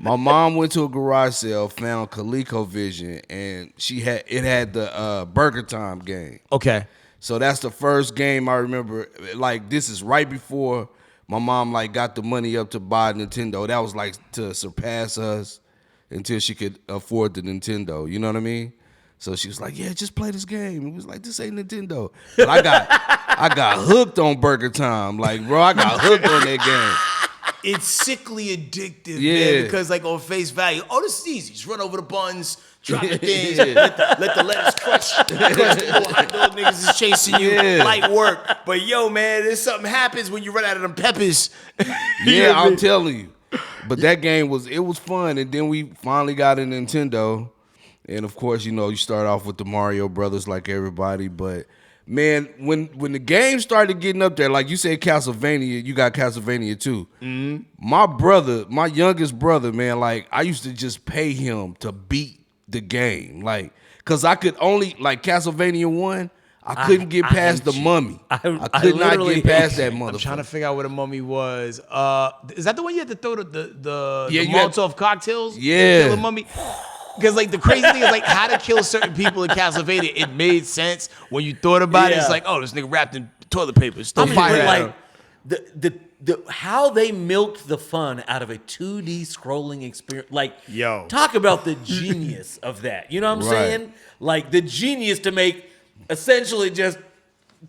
My mom went to a garage sale, found ColecoVision, and it had the Burger Time game. Okay. So that's the first game I remember. Like, this is right before my mom like got the money up to buy Nintendo. That was like to surpass us until she could afford the Nintendo. You know what I mean? So she was like, "Yeah, just play this game." It was like, "This ain't Nintendo." But I got hooked on Burger Time. Like, bro, I got hooked on that game. It's sickly addictive, man, because like on face value, this is easy. Just run over the buns, drop the things, let the lettuce crush the little hot dog niggas is chasing you, light work. But yo, man, there's something happens when you run out of them peppers. Yeah, I'm telling you. But that game was fun, and then we finally got a Nintendo. And of course, you start off with the Mario Brothers like everybody, but man, when the game started getting up there, like you said, Castlevania, you got Castlevania too. Mm-hmm. My youngest brother, man, like I used to just pay him to beat the game, like, cause I could only like Castlevania 1. I couldn't get past the mummy. I could not get past that motherfucker. I'm trying to figure out what a mummy was. Is that the one you had to throw the Molotov cocktails? Yeah, kill a mummy. Because like the crazy thing is like how to kill certain people in Castlevania. It made sense when you thought about it. It's like, this nigga wrapped in toilet paper. Still fire like the how they milked the fun out of a 2D scrolling experience. Like, talk about the genius of that. You know what I'm saying? Like the genius to make essentially just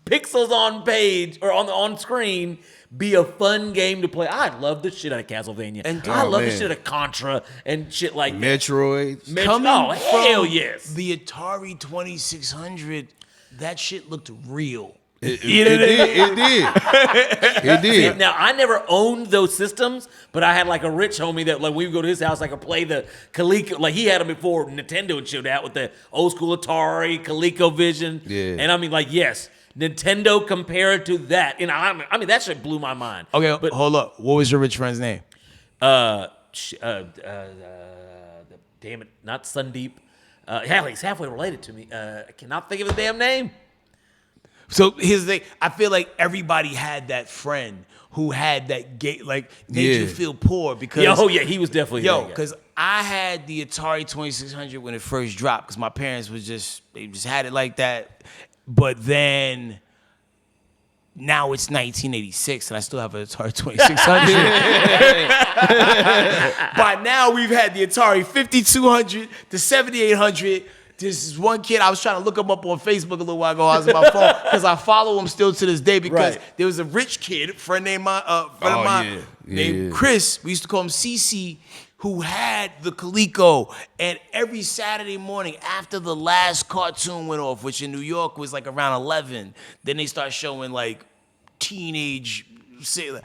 pixels on page or on screen be a fun game to play. I love the shit out of Castlevania. And I love the shit out of Contra and shit like Metroid. Hell yes. The Atari 2600, that shit looked real. It did. Now, I never owned those systems, but I had like a rich homie that like we would go to his house, I could play the Coleco. Like he had them before Nintendo had showed out with the old school Atari, ColecoVision. Yeah. And I mean, like, yes, Nintendo compared to that. And I mean, that shit blew my mind. Okay, but hold up. What was your rich friend's name? Damn it, not Sundeep. Hell, he's halfway related to me. I cannot think of his damn name. So here's the thing. I feel like everybody had that friend who had that made you feel poor because he was definitely because I had the Atari 2600 when it first dropped because my parents they just had it like that. But then now it's 1986 and I still have an Atari 2600. By now we've had the Atari 5200, the 7800. This is one kid, I was trying to look him up on Facebook a little while ago. I was on my phone because I follow him still to this day because there was a rich kid, friend of mine, named Chris. We used to call him CC, who had the Coleco. And every Saturday morning after the last cartoon went off, which in New York was like around 11, then they start showing like teenage.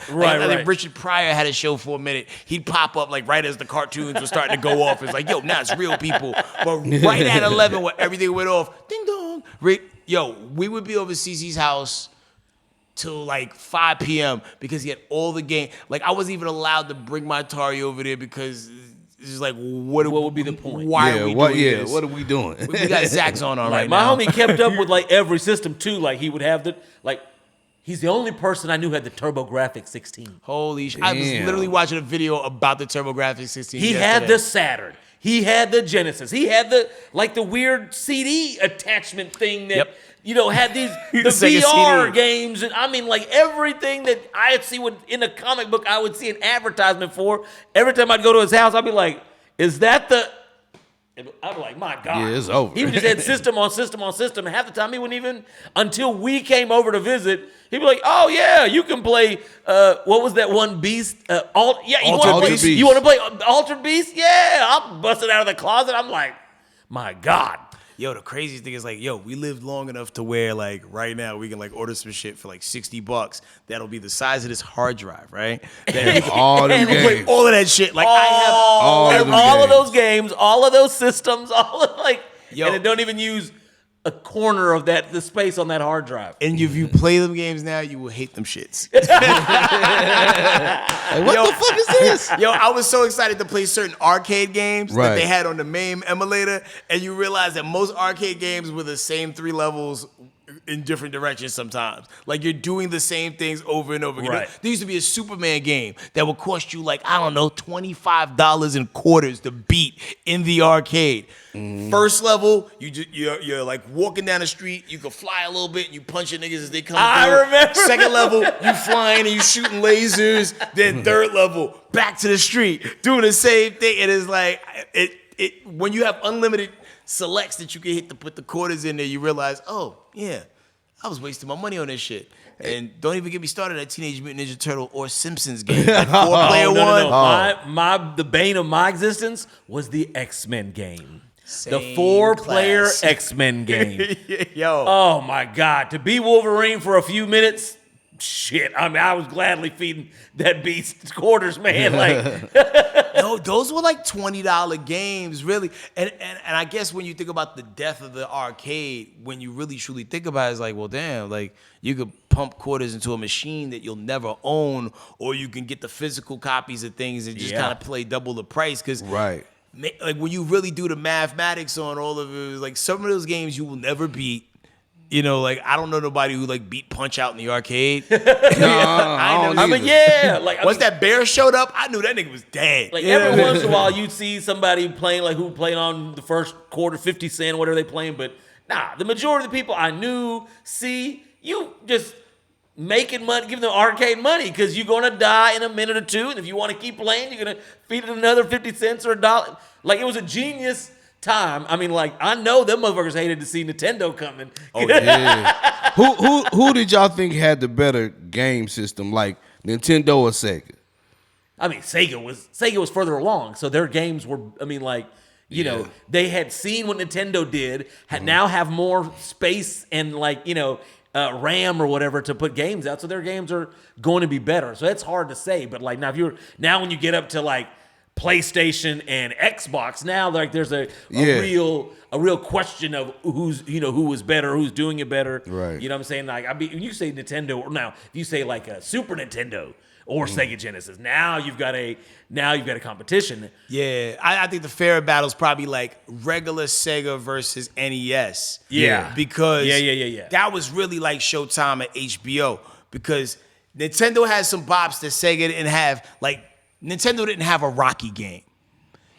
Like Richard Pryor had a show for a minute. He'd pop up like right as the cartoons were starting to go off. It's like, now it's real people. But right at 11 when everything went off, ding dong. We would be over CC's house till like 5 p.m. because he had all the game. Like I wasn't even allowed to bring my Atari over there because it's just like, what would be the point? Why are we doing this? What are we doing? We got Zax on right my now. My homie kept up with like every system too. Like he would have he's the only person I knew had the TurboGrafx 16. Holy shit. I was literally watching a video about the TurboGrafx 16 He had the Saturn. He had the Genesis. He had the weird CD attachment thing that, had the VR games. And I mean, like everything that I'd see in a comic book, I would see an advertisement for. Every time I'd go to his house, I'd be like, is that the... And I'd be like, my God. Yeah, it's over. He just had system on system on system. And half the time he wouldn't even, until we came over to visit, he'd be like, oh yeah, you can play, what was that one Beast? Altered Beast. You want to play Altered Beast? Yeah, I'll bust it out of the closet. I'm like, my God. Yo, the craziest thing is like, we lived long enough to where like right now we can like order some shit for like $60. That'll be the size of this hard drive, right? All them games. All of that shit. Like I have all of those games, all of those systems, and it don't even use a corner of the space on that hard drive. And if you play them games now, you will hate them shits. Like, what the fuck is this? I was so excited to play certain arcade games that they had on the MAME emulator, and you realize that most arcade games were the same 3 levels in different directions sometimes. Like you're doing the same things over and over again. Right. There used to be a Superman game that would cost you like, I don't know, $25 in quarters to beat in the arcade. First level, you're like walking down the street, you can fly a little bit, and you punch your niggas as they come I through. remember. Second level, you flying and you shooting lasers. Then third level, back to the street, doing the same thing. And it's like, when you have unlimited selects that you can hit to put the quarters in there, you realize, oh, yeah, I was wasting my money on this shit. And don't even get me started at Teenage Mutant Ninja Turtle or Simpsons game. Like 4-player one. The bane of my existence was the X-Men game. The Same 4-player class. X-Men game. Yo. Oh my God. To be Wolverine for a few minutes, shit. I mean, I was gladly feeding that beast quarters, man. Like, No, those were like $20 games, really. And I guess when you think about the death of the arcade, when you really truly think about it, it's like, well, damn, like you could pump quarters into a machine that you'll never own, or you can get the physical copies of things and just kind of play double the price. Because like when you really do the mathematics on all of it, like some of those games you will never beat. You know, like I don't know nobody who like beat Punch Out in the arcade. I mean, yeah. Like, Once that bear showed up, I knew that nigga was dead. Like every once in a while, you'd see somebody playing like who played on the first quarter, 50 cent, whatever they playing. But nah, the majority of the people I knew, you just making money, giving them arcade money because you're gonna die in a minute or two, and if you want to keep playing, you're gonna feed it another 50 cents or $1. Like it was a genius time. I mean, like I know them motherfuckers hated to see Nintendo coming. Oh yeah. Who did y'all think had the better game system, like Nintendo or Sega? I mean, Sega was further along, so their games were. I mean, like you know, they had seen what Nintendo did, now have more space and like RAM or whatever to put games out, so their games are going to be better. So it's hard to say, but like now when you get up to like PlayStation and Xbox, now like there's a real question of who was better, who's doing it better. Right. You know what I'm saying? Like when you say Nintendo, or now if you say like a Super Nintendo or Sega Genesis, now you've got a competition. Yeah, I think the fair battle is probably like regular Sega versus NES. Yeah. Because Yeah. that was really like Showtime at HBO, because Nintendo had some bops that Sega didn't have. Like Nintendo didn't have a Rocky game.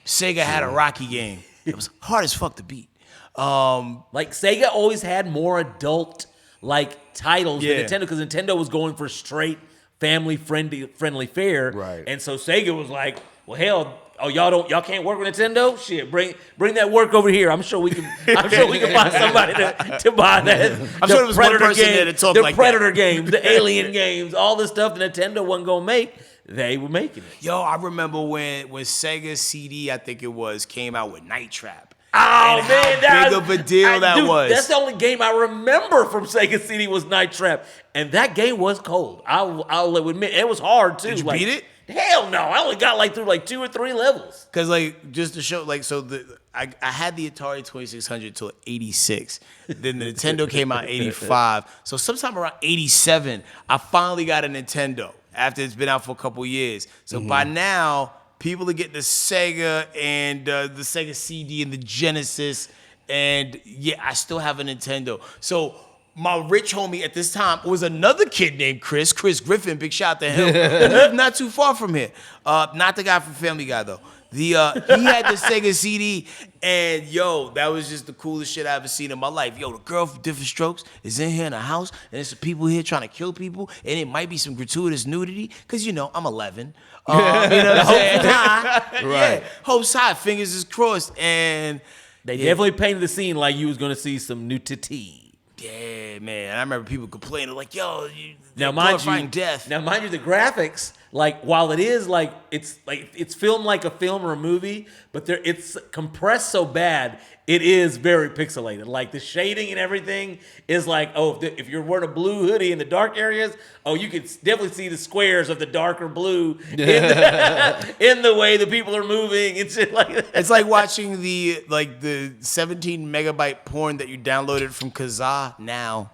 Sega had a Rocky game. It was hard as fuck to beat. Like Sega always had more adult like titles than Nintendo, because Nintendo was going for straight family friendly fare. Right. And so Sega was like, well, hell, y'all can't work with Nintendo? Shit, bring that work over here. I'm sure we can find somebody to buy that. I'm sure there was one person there to talk like that. The Predator games, the Alien games, all the stuff that Nintendo wasn't gonna make. They were making it. Yo, I remember when Sega CD, I think it was, came out with Night Trap. Oh and man, how big of a deal that was. That's the only game I remember from Sega CD was Night Trap, and that game was cold. I'll admit it was hard too. Did you beat it? Hell no, I only got through 2 or 3 levels. Cause just to show, I had the Atari 2600 till '86. Then the Nintendo came out '85. So sometime around '87, I finally got a Nintendo after it's been out for a couple years. So by now, people are getting the Sega and the Sega CD and the Genesis, and I still have a Nintendo. So my rich homie at this time was another kid named Chris Griffin. Big shout out to him. He lived not too far from here. Not the guy from Family Guy though. He had the Sega CD, and that was just the coolest shit I ever seen in my life. The girl from Different Strokes is in here in the house, and there's some people here trying to kill people, and it might be some gratuitous nudity, because I'm 11. Hope's high. Right. Yeah, hope's high, fingers is crossed, and They definitely painted the scene like you was gonna see some nudity. Yeah, man. I remember people complaining like, "Yo, Now, mind you, death." the graphics, while it is it's filmed like a film or a movie, but it's compressed so bad, it is very pixelated. Like the shading and everything is like, if you're wearing a blue hoodie in the dark areas, you can definitely see the squares of the darker blue in the way the people are moving and shit like that. It's like watching the 17 megabyte porn that you downloaded from Kazaa now.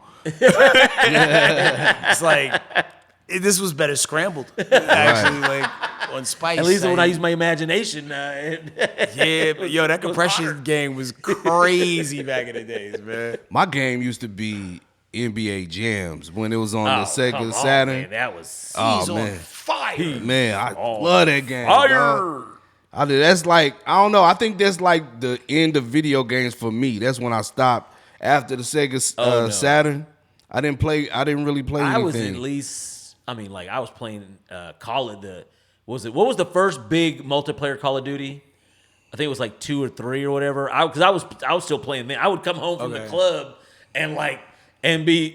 It's like this was better scrambled, actually, on Spice. At least when I use my imagination. Yeah, but that compression game was crazy back in the days, man. My game used to be NBA Jams when it was on the Come Sega on, Saturn. man, that was Oh, He's man. on fire. Man, I love that game. fire. Dog. That's like, I don't know. I think that's like the end of video games for me. That's when I stopped after the Sega no. Saturn. I didn't really play anything. I was at least, I was playing Call of the, what was the first big multiplayer Call of Duty? I think it was like 2 or 3 or whatever. Because I was still playing then. I would come home from the club and be,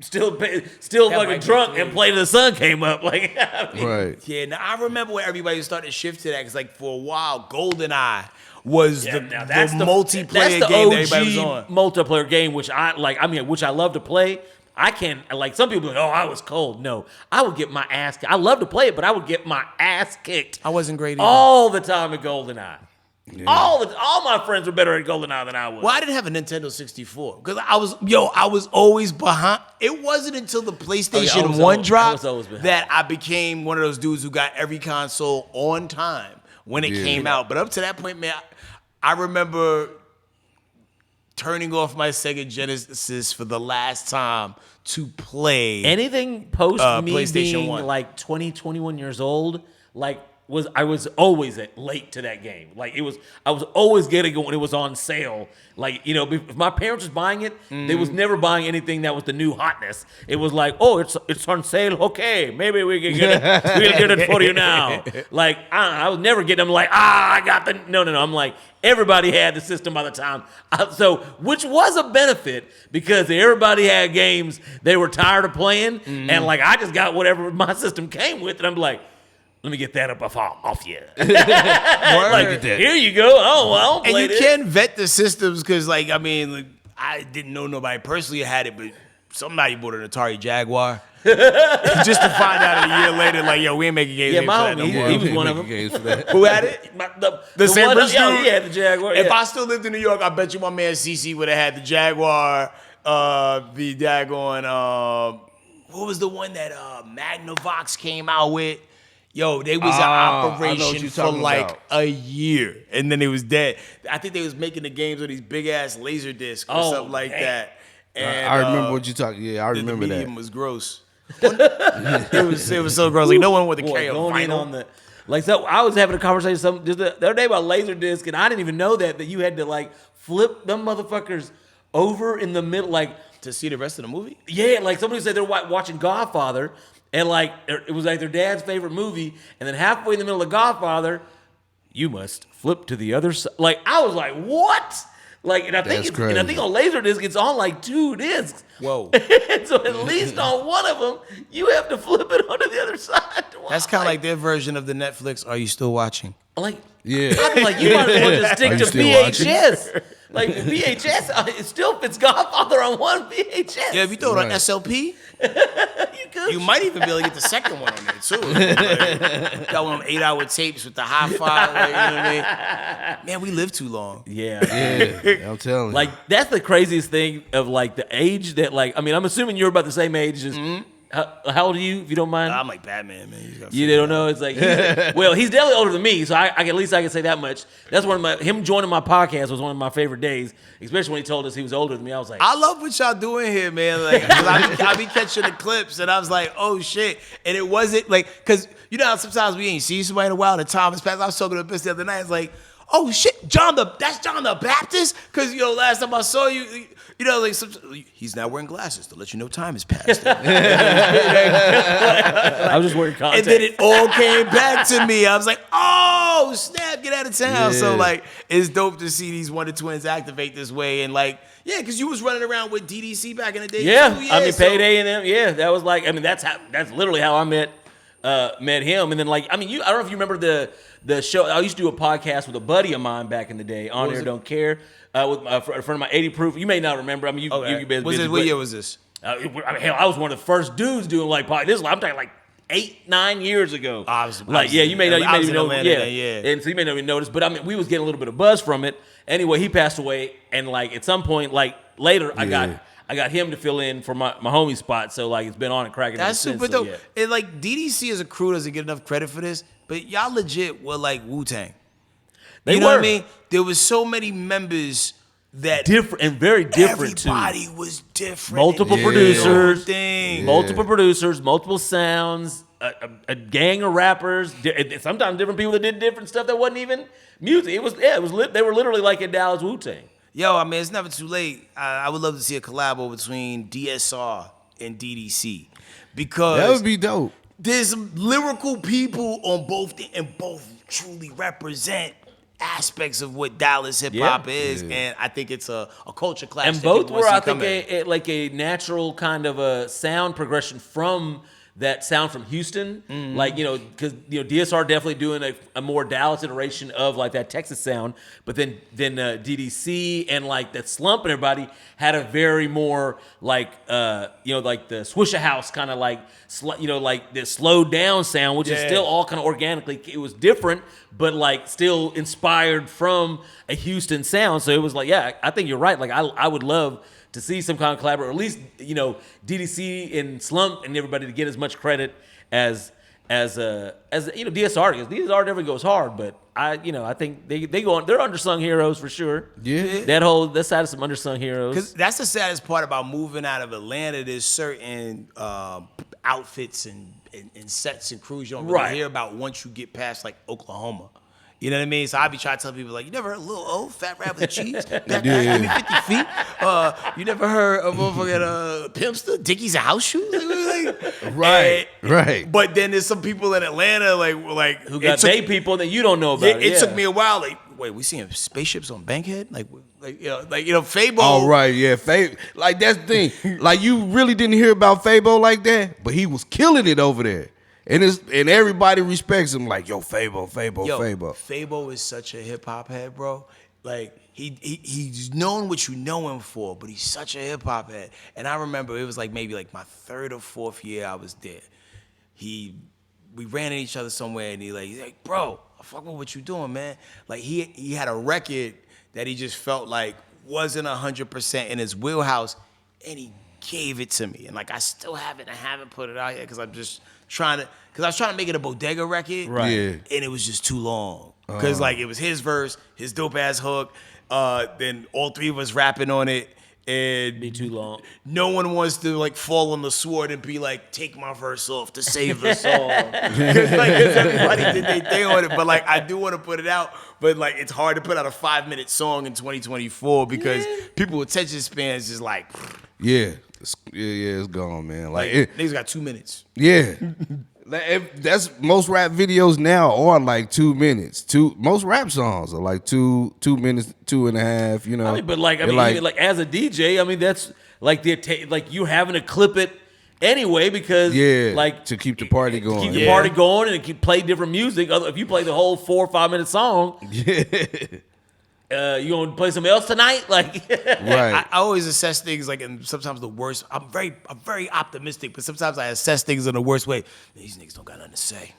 still fucking drunk and play till the sun came up. Right. Yeah, now I remember when everybody was starting to shift to that because, for a while, GoldenEye was the multiplayer that's the game OG that everybody was on. multiplayer game, which which I love to play. I can't, some people are like, oh, I was cold. No, I would get my ass kicked. I love to play it, but I would get my ass kicked. I wasn't great either. All the time at GoldenEye. Yeah. All my friends were better at GoldenEye than I was. Well, I didn't have a Nintendo 64 because I was always behind. It wasn't until the PlayStation 1 dropped that I became one of those dudes who got every console on time when it came out. But up to that point, man, I remember turning off my Sega Genesis for the last time to play anything post me PlayStation being 1. like 20, 21 years old, I was always late to that game. I was always getting it when it was on sale. If my parents was buying it, they was never buying anything that was the new hotness. It was like, oh, it's on sale. Okay, maybe we can get it. We'll get it for you now. I was never getting them I got the no. I'm like, everybody had the system by the time. Which was a benefit because everybody had games they were tired of playing, and I just got whatever my system came with, and I'm like, let me get that up off you. Here you go. Oh, well, and you can vet the systems because, I didn't know nobody personally had it, but somebody bought an Atari Jaguar just to find out a year later, we ain't making games. Yeah, my homie, he was one of them. Who had it? The San Francisco. He had the Jaguar. If I still lived in New York, I bet you my man CC would have had the Jaguar. The daggone. What was the one that Magnavox came out with? Yo, they was an operation for a year, and then it was dead. I think they was making the games with these big ass laser discs or something like that. And I remember what you talking. Yeah, I remember the that. medium was gross. it was so gross. No one wanted to carry a vinyl. So I was having a conversation just the other day about laser disc, and I didn't even know that you had to flip them motherfuckers over in the middle, to see the rest of the movie. Yeah, somebody said they're watching Godfather. And it was their dad's favorite movie, and then halfway in the middle of Godfather, you must flip to the other side. I was like, what? And I think on Laserdisc it's on 2 discs. Whoa! So at least on one of them, you have to flip it onto the other side. That's kind of like their version of the Netflix. Are you still watching? Yeah. I'm you might as well just stick to VHS. VHS, it still fits Godfather on one VHS. Yeah, if you throw it on SLP, you might even be able to get the second one on there too. Got one of them 8-hour tapes with the hi-fi. You know what I mean? Man, we live too long. Yeah, I'm telling you. That's the craziest thing of the age that I'm assuming you're about the same age as. How old are you, if you don't mind? I'm like Batman, man. You don't know? It's he's definitely older than me, so I at least I can say that much. That's him joining my podcast was one of my favorite days, especially when he told us he was older than me. I was like, I love what y'all doing here, man. I be catching the clips, and I was like, oh shit. And it wasn't because how sometimes we ain't seen somebody in a while, and time has passed. I was talking to a bitch the other night, it's like, oh shit, that's John the Baptist? Because, last time I saw you, he's now wearing glasses to let you know time has passed. I was just wearing contacts. And then it all came back to me. I was like, oh, snap, get out of town. Yeah. So, it's dope to see these Wonder Twins activate this way. And, because you was running around with DDC back in the day. Yeah, too. Payday and them. Yeah, that was that's literally how I met him. And then, I don't know if you remember the show. I used to do a podcast with a buddy of mine back in the day. On Air Don't Care. With a friend of mine, 80 Proof. You may not remember. You've been busy. What year was this? Hell, I was one of the first dudes doing this. I'm talking 8-9 years ago. You may not even know. Yeah, and so you may not even notice. But we was getting a little bit of buzz from it. Anyway, he passed away, and at some point, later, I got him to fill in for my homie spot. So it's been on and cracking. That's super dope. And DDC as a crew doesn't get enough credit for this, but y'all legit were Wu-Tang. They you know were. what I mean? There was so many members that different and very different everybody too. was different. Multiple Yeah. producers, Thing. multiple producers, multiple sounds, a gang of rappers. Sometimes different people that did different stuff that wasn't even music. It was they were literally like in Dallas Wu-Tang. Yo, I mean, it's never too late. I would love to see a collabo between DSR and DDC because That would be dope. there's some lyrical people on both and both truly represent aspects of what Dallas hip hop is, and I think it's a culture clash. And that both people were, wanna I see come think, in. like a natural kind of a sound progression from that sound from Houston. Like, because DSR definitely doing a more Dallas iteration of like that Texas sound, but then DDC and like that Slump and everybody had a very more like like the Swisher House kind of like like the slowed down sound, which is still all kind of organically. It was different, but like still inspired from a Houston sound. So it was like, yeah, I think you're right. Like I would love to see some kind of collaboration, or at least DDC and Slump and everybody to get as much credit as DSR, because DSR never goes hard, but I think they go on. They're unsung heroes for sure. Yeah. that side of some unsung heroes. Because that's the saddest part about moving out of Atlanta. There's certain outfits and sets and crews you don't really hear about once you get past like Oklahoma. You know what I mean? So I be trying to tell people like, you never heard of Lil O, Fat Rap with Cheese? Give me 50 feet. You never heard of motherfucking Pimpster, Dickies and House Shoes? Right. But then there's some people in Atlanta like who got they people that you don't know about. It took me a while. Like, wait, we seeing spaceships on Bankhead? Fabo. Oh right, yeah, Fabo. Like that's the thing. Like you really didn't hear about Fabo like that, but he was killing it over there. And everybody respects him. Like, yo, Fabo. Fabo is such a hip hop head, bro. Like he's known what you know him for, but he's such a hip hop head. And I remember it was like maybe like my third or fourth year I was there. We ran at each other somewhere, and he's like, bro, I fuck with what you doing, man. Like he had a record that he just felt like wasn't 100% in his wheelhouse, and he gave it to me. And like I haven't put it out yet because I'm just trying to, because I was trying to make it a bodega record, Right. Yeah. and it was just too long. Because like it was his verse, his dope ass hook, then all three of us rapping on it, and Be too long. no one wants to like fall on the sword and be like, take my verse off to save the song. Because everybody did their thing on it, but like I do want to put it out, but like it's hard to put out a 5-minute song in 2024 because people attention spans is like, Yeah, it's gone, man. Like niggas got 2 minutes. yeah. That's most rap videos now are like 2 minutes. Most rap songs are like 2 minutes, 2.5. You know, I mean, even like as a DJ, I mean that's like like you having to clip it anyway because like to keep the party going, keep the party going, and play different music. If you play the whole 4 or 5 minute song, you gonna play something else tonight? Like, right? I always assess things like, and sometimes the worst. I'm very optimistic, but sometimes I assess things in the worst way. These niggas don't got nothing to say.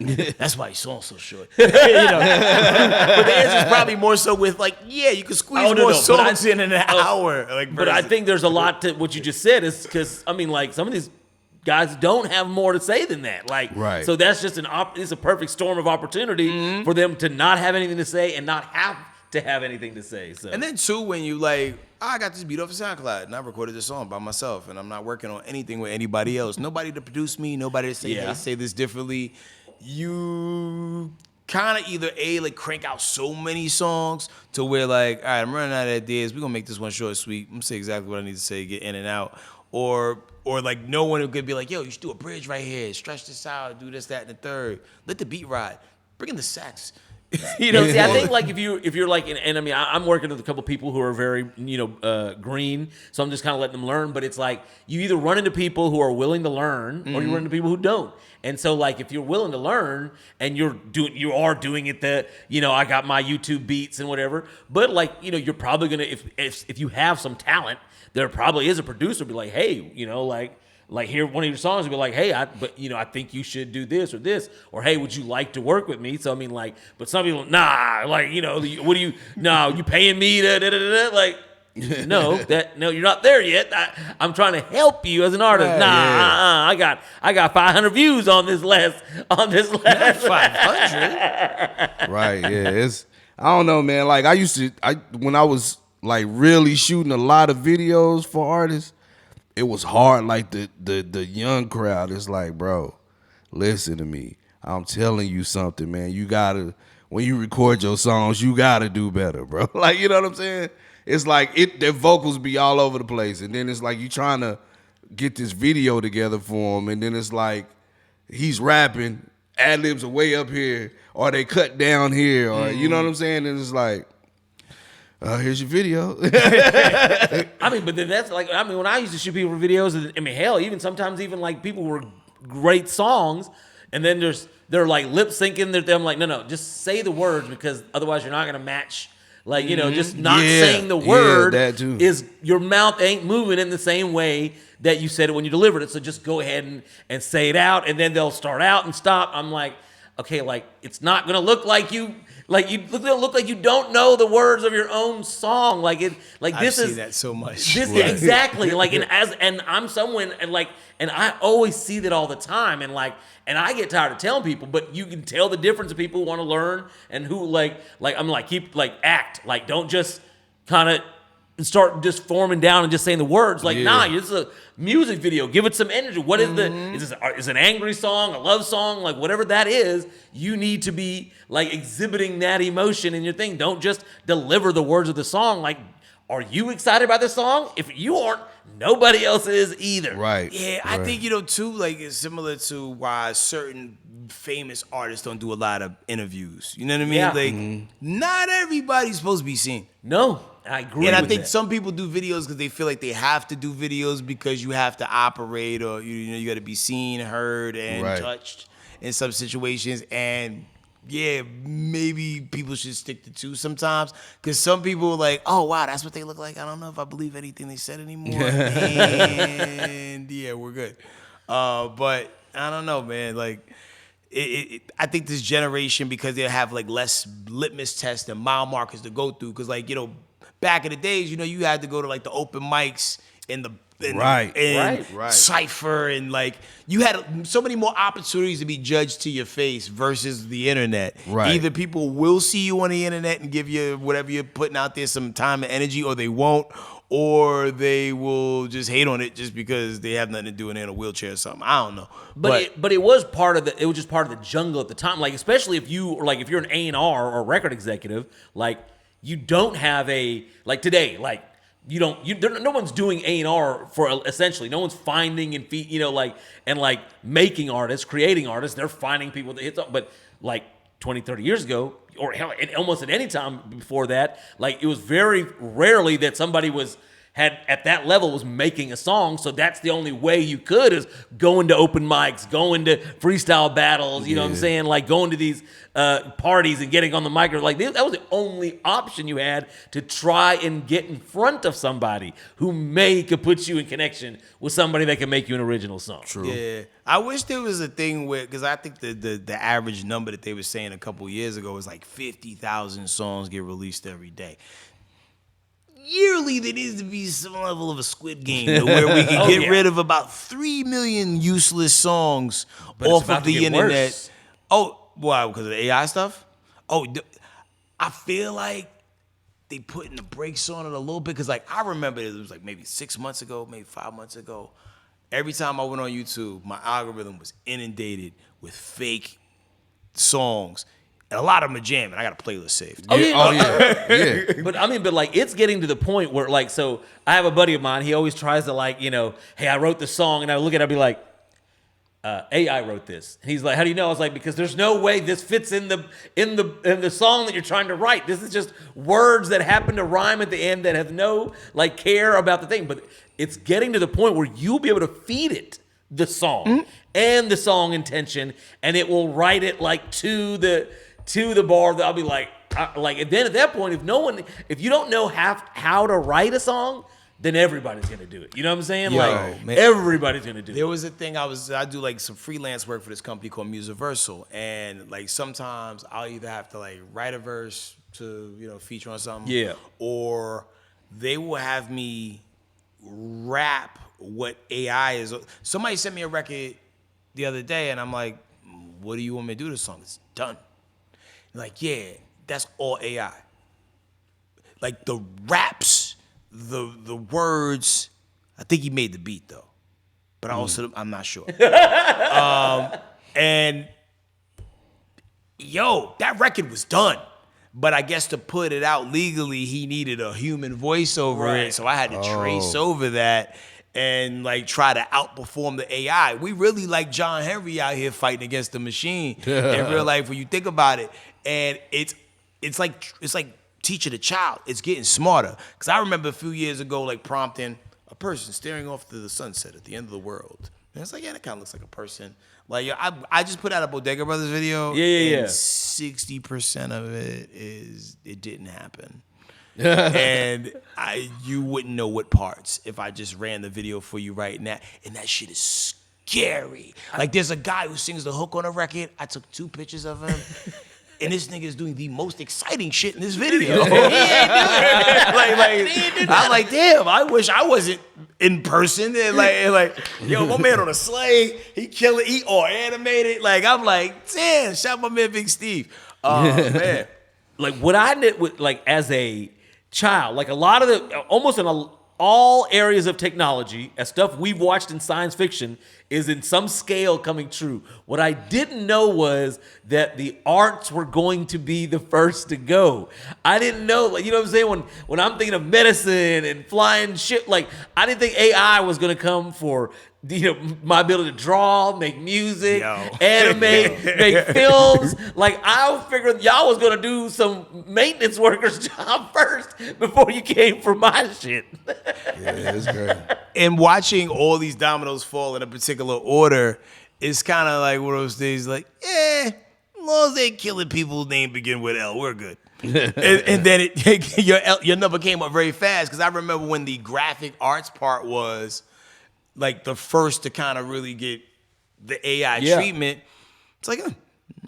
That's why your song's so short. But the answer is probably more so with like, you can squeeze more songs in an hour. Like, but I think there's a lot to what you just said is because I mean, like some of these guys don't have more to say than that. Like, right. So that's just it's a perfect storm of opportunity for them to not have anything to say and not have to have anything to say. So. And then too, when you like, I got this beat off of SoundCloud and I recorded this song by myself and I'm not working on anything with anybody else. Nobody to produce me, nobody to say, hey, say this differently. You kind of either like crank out so many songs to where like, all right, I'm running out of ideas. We're gonna make this one short and sweet. I'm gonna say exactly what I need to say, get in and out. Or like no one could be like, yo, you should do a bridge right here, stretch this out, do this, that, and the third. Let the beat ride. Bring in the sax. See, I think like if you're like, and I mean, I'm working with a couple people who are very, green, so I'm just kind of letting them learn. But it's like you either run into people who are willing to learn, or you run into people who don't. And so like if you're willing to learn and you are doing it, I got my YouTube beats and whatever. But like you're probably gonna if you have some talent, there probably is a producer be like, hey, like hear one of your songs and be like, hey, I think you should do this or this, or hey, would you like to work with me? So I mean, like, but some people, nah, like, what do you? No, you paying me to like, no, you're not there yet. I'm trying to help you as an artist. Right, I got 500 views on this last 500. Right, yeah, I don't know, man. Like when I was like really shooting a lot of videos for artists, it was hard. Like the young crowd is like, bro, listen to me. I'm telling you something, man. You gotta, when you record your songs, you gotta do better, bro. Like, you know what I'm saying? It's like their vocals be all over the place, and then it's like you trying to get this video together for him, and then it's like he's rapping, ad libs are way up here, or they cut down here, or you know what I'm saying? And it's like, here's your video. I mean, but then that's like, I mean, when I used to shoot people for videos, I mean, hell, even sometimes even like people were great songs, and then they're like lip syncing. I'm like, no, just say the words, because otherwise you're not gonna match. Like, you know, just not saying the word is, your mouth ain't moving in the same way that you said it when you delivered it. So just go ahead and say it out, and then they'll start out and stop. I'm like, okay, like, it's not gonna look like you. Like, look like you don't know the words of your own song. Like it, like this I've seen that so much. This exactly. Like, and I'm someone, and I always see that all the time. And I get tired of telling people, but you can tell the difference of people who want to learn and who like I'm like, keep like act, like don't just kind of start just forming down and just saying the words. Like, nah, this is a music video. Give it some energy. What is is it an angry song, a love song, like whatever that is, you need to be like exhibiting that emotion in your thing. Don't just deliver the words of the song. Like, are you excited about the song? If you aren't, nobody else is either. Right. Yeah, I think, too, like, it's similar to why certain famous artists don't do a lot of interviews. You know what I mean? Yeah. Like, not everybody's supposed to be seen. No, I agree. And I with think that. some people do videos because they feel like they have to do videos because you have to operate, or you got to be seen, heard, and touched in some situations. And yeah, maybe people should stick to two sometimes, because some people are like, oh wow, that's what they look like. I don't know if I believe anything they said anymore. And yeah, we're good. But I don't know, man. Like, I think this generation, because they have like less litmus tests and mile markers to go through, because like, back in the days, you had to go to like the open mics in the Cypher, and like you had so many more opportunities to be judged to your face versus the internet. Right. Either people will see you on the internet and give you whatever you're putting out there some time and energy, or they won't, or they will just hate on it just because they have nothing to do and they're in a wheelchair or something. I don't know. But it was part of it was just part of the jungle at the time. Like, especially if you're an A&R or record executive, like, you don't have like today, like, no one's doing A&R for, essentially, no one's finding and making artists, creating artists. They're finding people that hit up. But like 20, 30 years ago, or hell, almost at any time before that, like, it was very rarely that somebody had at that level was making a song. So that's the only way you could, is going to open mics, going to freestyle battles, you know what I'm saying? Like, going to these parties and getting on the mic. Like, that was the only option you had to try and get in front of somebody who could put you in connection with somebody that can make you an original song. True. Yeah, I wish there was a thing where, because I think the average number that they were saying a couple years ago was like 50,000 songs get released every day. Yearly, there needs to be some level of a Squid Game where we can get rid of about 3 million useless songs off of the internet. Worse. Oh, why? Because of the AI stuff? I feel like they putting the brakes on it a little bit, because like I remember it was like maybe 6 months ago, maybe 5 months ago. Every time I went on YouTube, my algorithm was inundated with fake songs. And a lot of them are jamming. I got a playlist saved. Yeah. But like, it's getting to the point where, like, so I have a buddy of mine. He always tries to, like, hey, I wrote the song, and I look at it, I'll be like, AI wrote this. And he's like, how do you know? I was like, because there's no way this fits in the song that you're trying to write. This is just words that happen to rhyme at the end that have no like care about the thing. But it's getting to the point where you'll be able to feed it the song and the song intention, and it will write it like to the bar. That I'll be like, and then at that point, if you don't know how to write a song, then everybody's gonna do it. You know what I'm saying? Man, everybody's gonna do it. There was a thing I do like some freelance work for this company called Musiversal, and like sometimes I'll either have to like write a verse to feature on something, or they will have me rap what AI is. Somebody sent me a record the other day, and I'm like, "What do you want me to do to this song? It's done." Like, yeah, that's all AI. like the raps, the words. I think he made the beat though, but I'm not sure. And yo, that record was done. But I guess to put it out legally, he needed a human voice over it. So I had to trace over that and like try to outperform the AI. We really like John Henry out here fighting against the machine in real life when you think about it. And it's like teaching a child. It's getting smarter. Because I remember a few years ago like prompting a person staring off to the sunset at the end of the world. And it's like, yeah, that kind of looks like a person. Like, I just put out a Bodega Brothers video. Yeah. 60% of it didn't happen. And you wouldn't know what parts if I just ran the video for you right now. And that shit is scary. Like, there's a guy who sings the hook on a record. I took 2 pictures of him. And this nigga is doing the most exciting shit in this video. He ain't doing it. I'm like, damn, I wish I wasn't in person. And like, yo, my man on a sleigh, he killing, he all animated. Like, I'm like, damn, shout my man Big Steve. Man. Like what I did with like as a child, like a lot of the almost in all areas of technology, as stuff we've watched in science fiction is in some scale coming true. What I didn't know was that the arts were going to be the first to go. I didn't know, like, you know what I'm saying? When I'm thinking of medicine and flying shit, like I didn't think AI was going to come for, you know, my ability to draw, make music, animate, make films. Like I figured y'all was gonna do some maintenance worker's job first before you came for my shit. Yeah, it's great. And watching all these dominoes fall in a particular order is kind of like one of those things. Like, as long as they ain't killing people whose name begin with L, we're good. and then your number came up very fast because I remember when the graphic arts part was like the first to kind of really get the AI treatment. It's like, I'm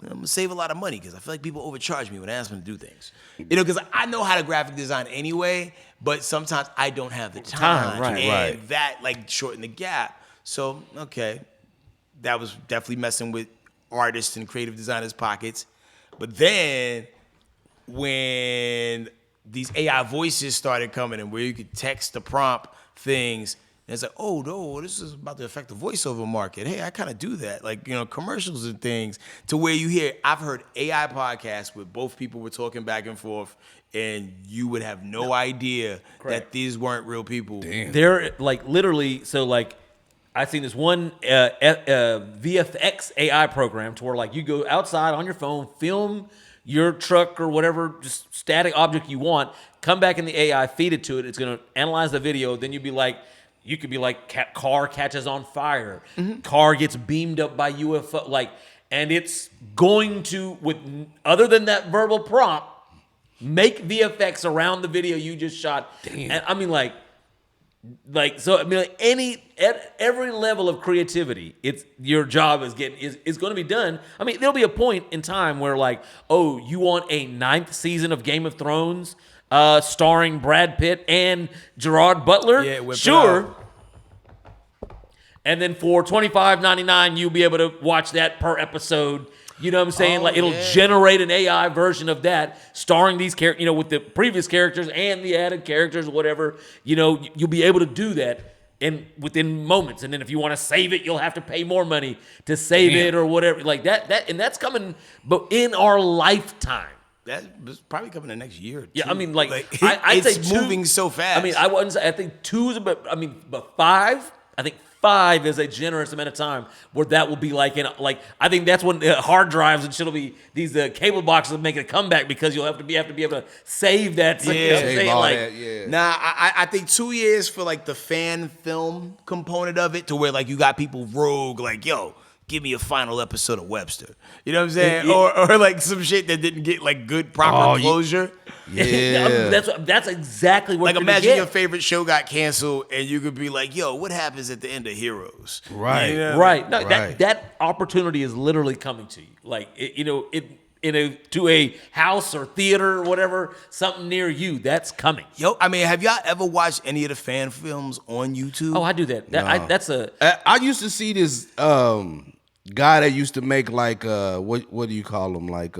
gonna save a lot of money because I feel like people overcharge me when I ask them to do things. You know, because I know how to graphic design anyway, but sometimes I don't have the time. And that like shortened the gap. So, okay, that was definitely messing with artists and creative designers' pockets. But then when these AI voices started coming in where you could text the prompt things, and it's like, oh no, this is about to affect the voiceover market. Hey, I kind of do that, like, you know, commercials and things. To where you hear, I've heard AI podcasts where both people were talking back and forth, and you would have no idea that these weren't real people. Damn. They're like literally, so like I've seen this one VFX AI program to where like you go outside on your phone, film your truck or whatever, just static object you want, come back in the AI, feed it to it. It's gonna analyze the video. Then you could be like, car catches on fire, car gets beamed up by UFO, like, and it's going to, with other than that verbal prompt, make VFX around the video you just shot. Damn. And I mean, like every level of creativity, it's your job is going to be done. I mean, there'll be a point in time where like, oh, you want a 9th season of Game of Thrones, starring Brad Pitt and Gerard Butler? Yeah, sure. And then for $25.99, you'll be able to watch that per episode. You know what I'm saying? Like it'll generate an AI version of that, starring these characters, you know, with the previous characters and the added characters or whatever. You know, you'll be able to do that within moments. And then if you want to save it, you'll have to pay more money to save it or whatever. Like that, and that's coming, but in our lifetime. That's probably coming the next year or two. Yeah, I mean, like I'd say it's moving so fast. I mean, I wouldn't say, I think 2 is, but 5. I think 5 is a generous amount of time where that will be like I think that's when hard drives and shit will be, these cable boxes will make a comeback because you'll have to be able to save that. So, you know what I'm saying? Nah, I think 2 years for like the fan film component of it, to where like you got people rogue, like, yo, give me a final episode of Webster. You know what I'm saying? Or like some shit that didn't get like good proper closure. Yeah. That's exactly what like imagine your favorite show got canceled and you could be like, yo, what happens at the end of Heroes? Right. You know? Right. No, that opportunity is literally coming to you. Like to a house or theater or whatever, something near you, that's coming. Yo, I mean, have y'all ever watched any of the fan films on YouTube? Oh, I do that. I used to see this guy that used to make like what do you call them, like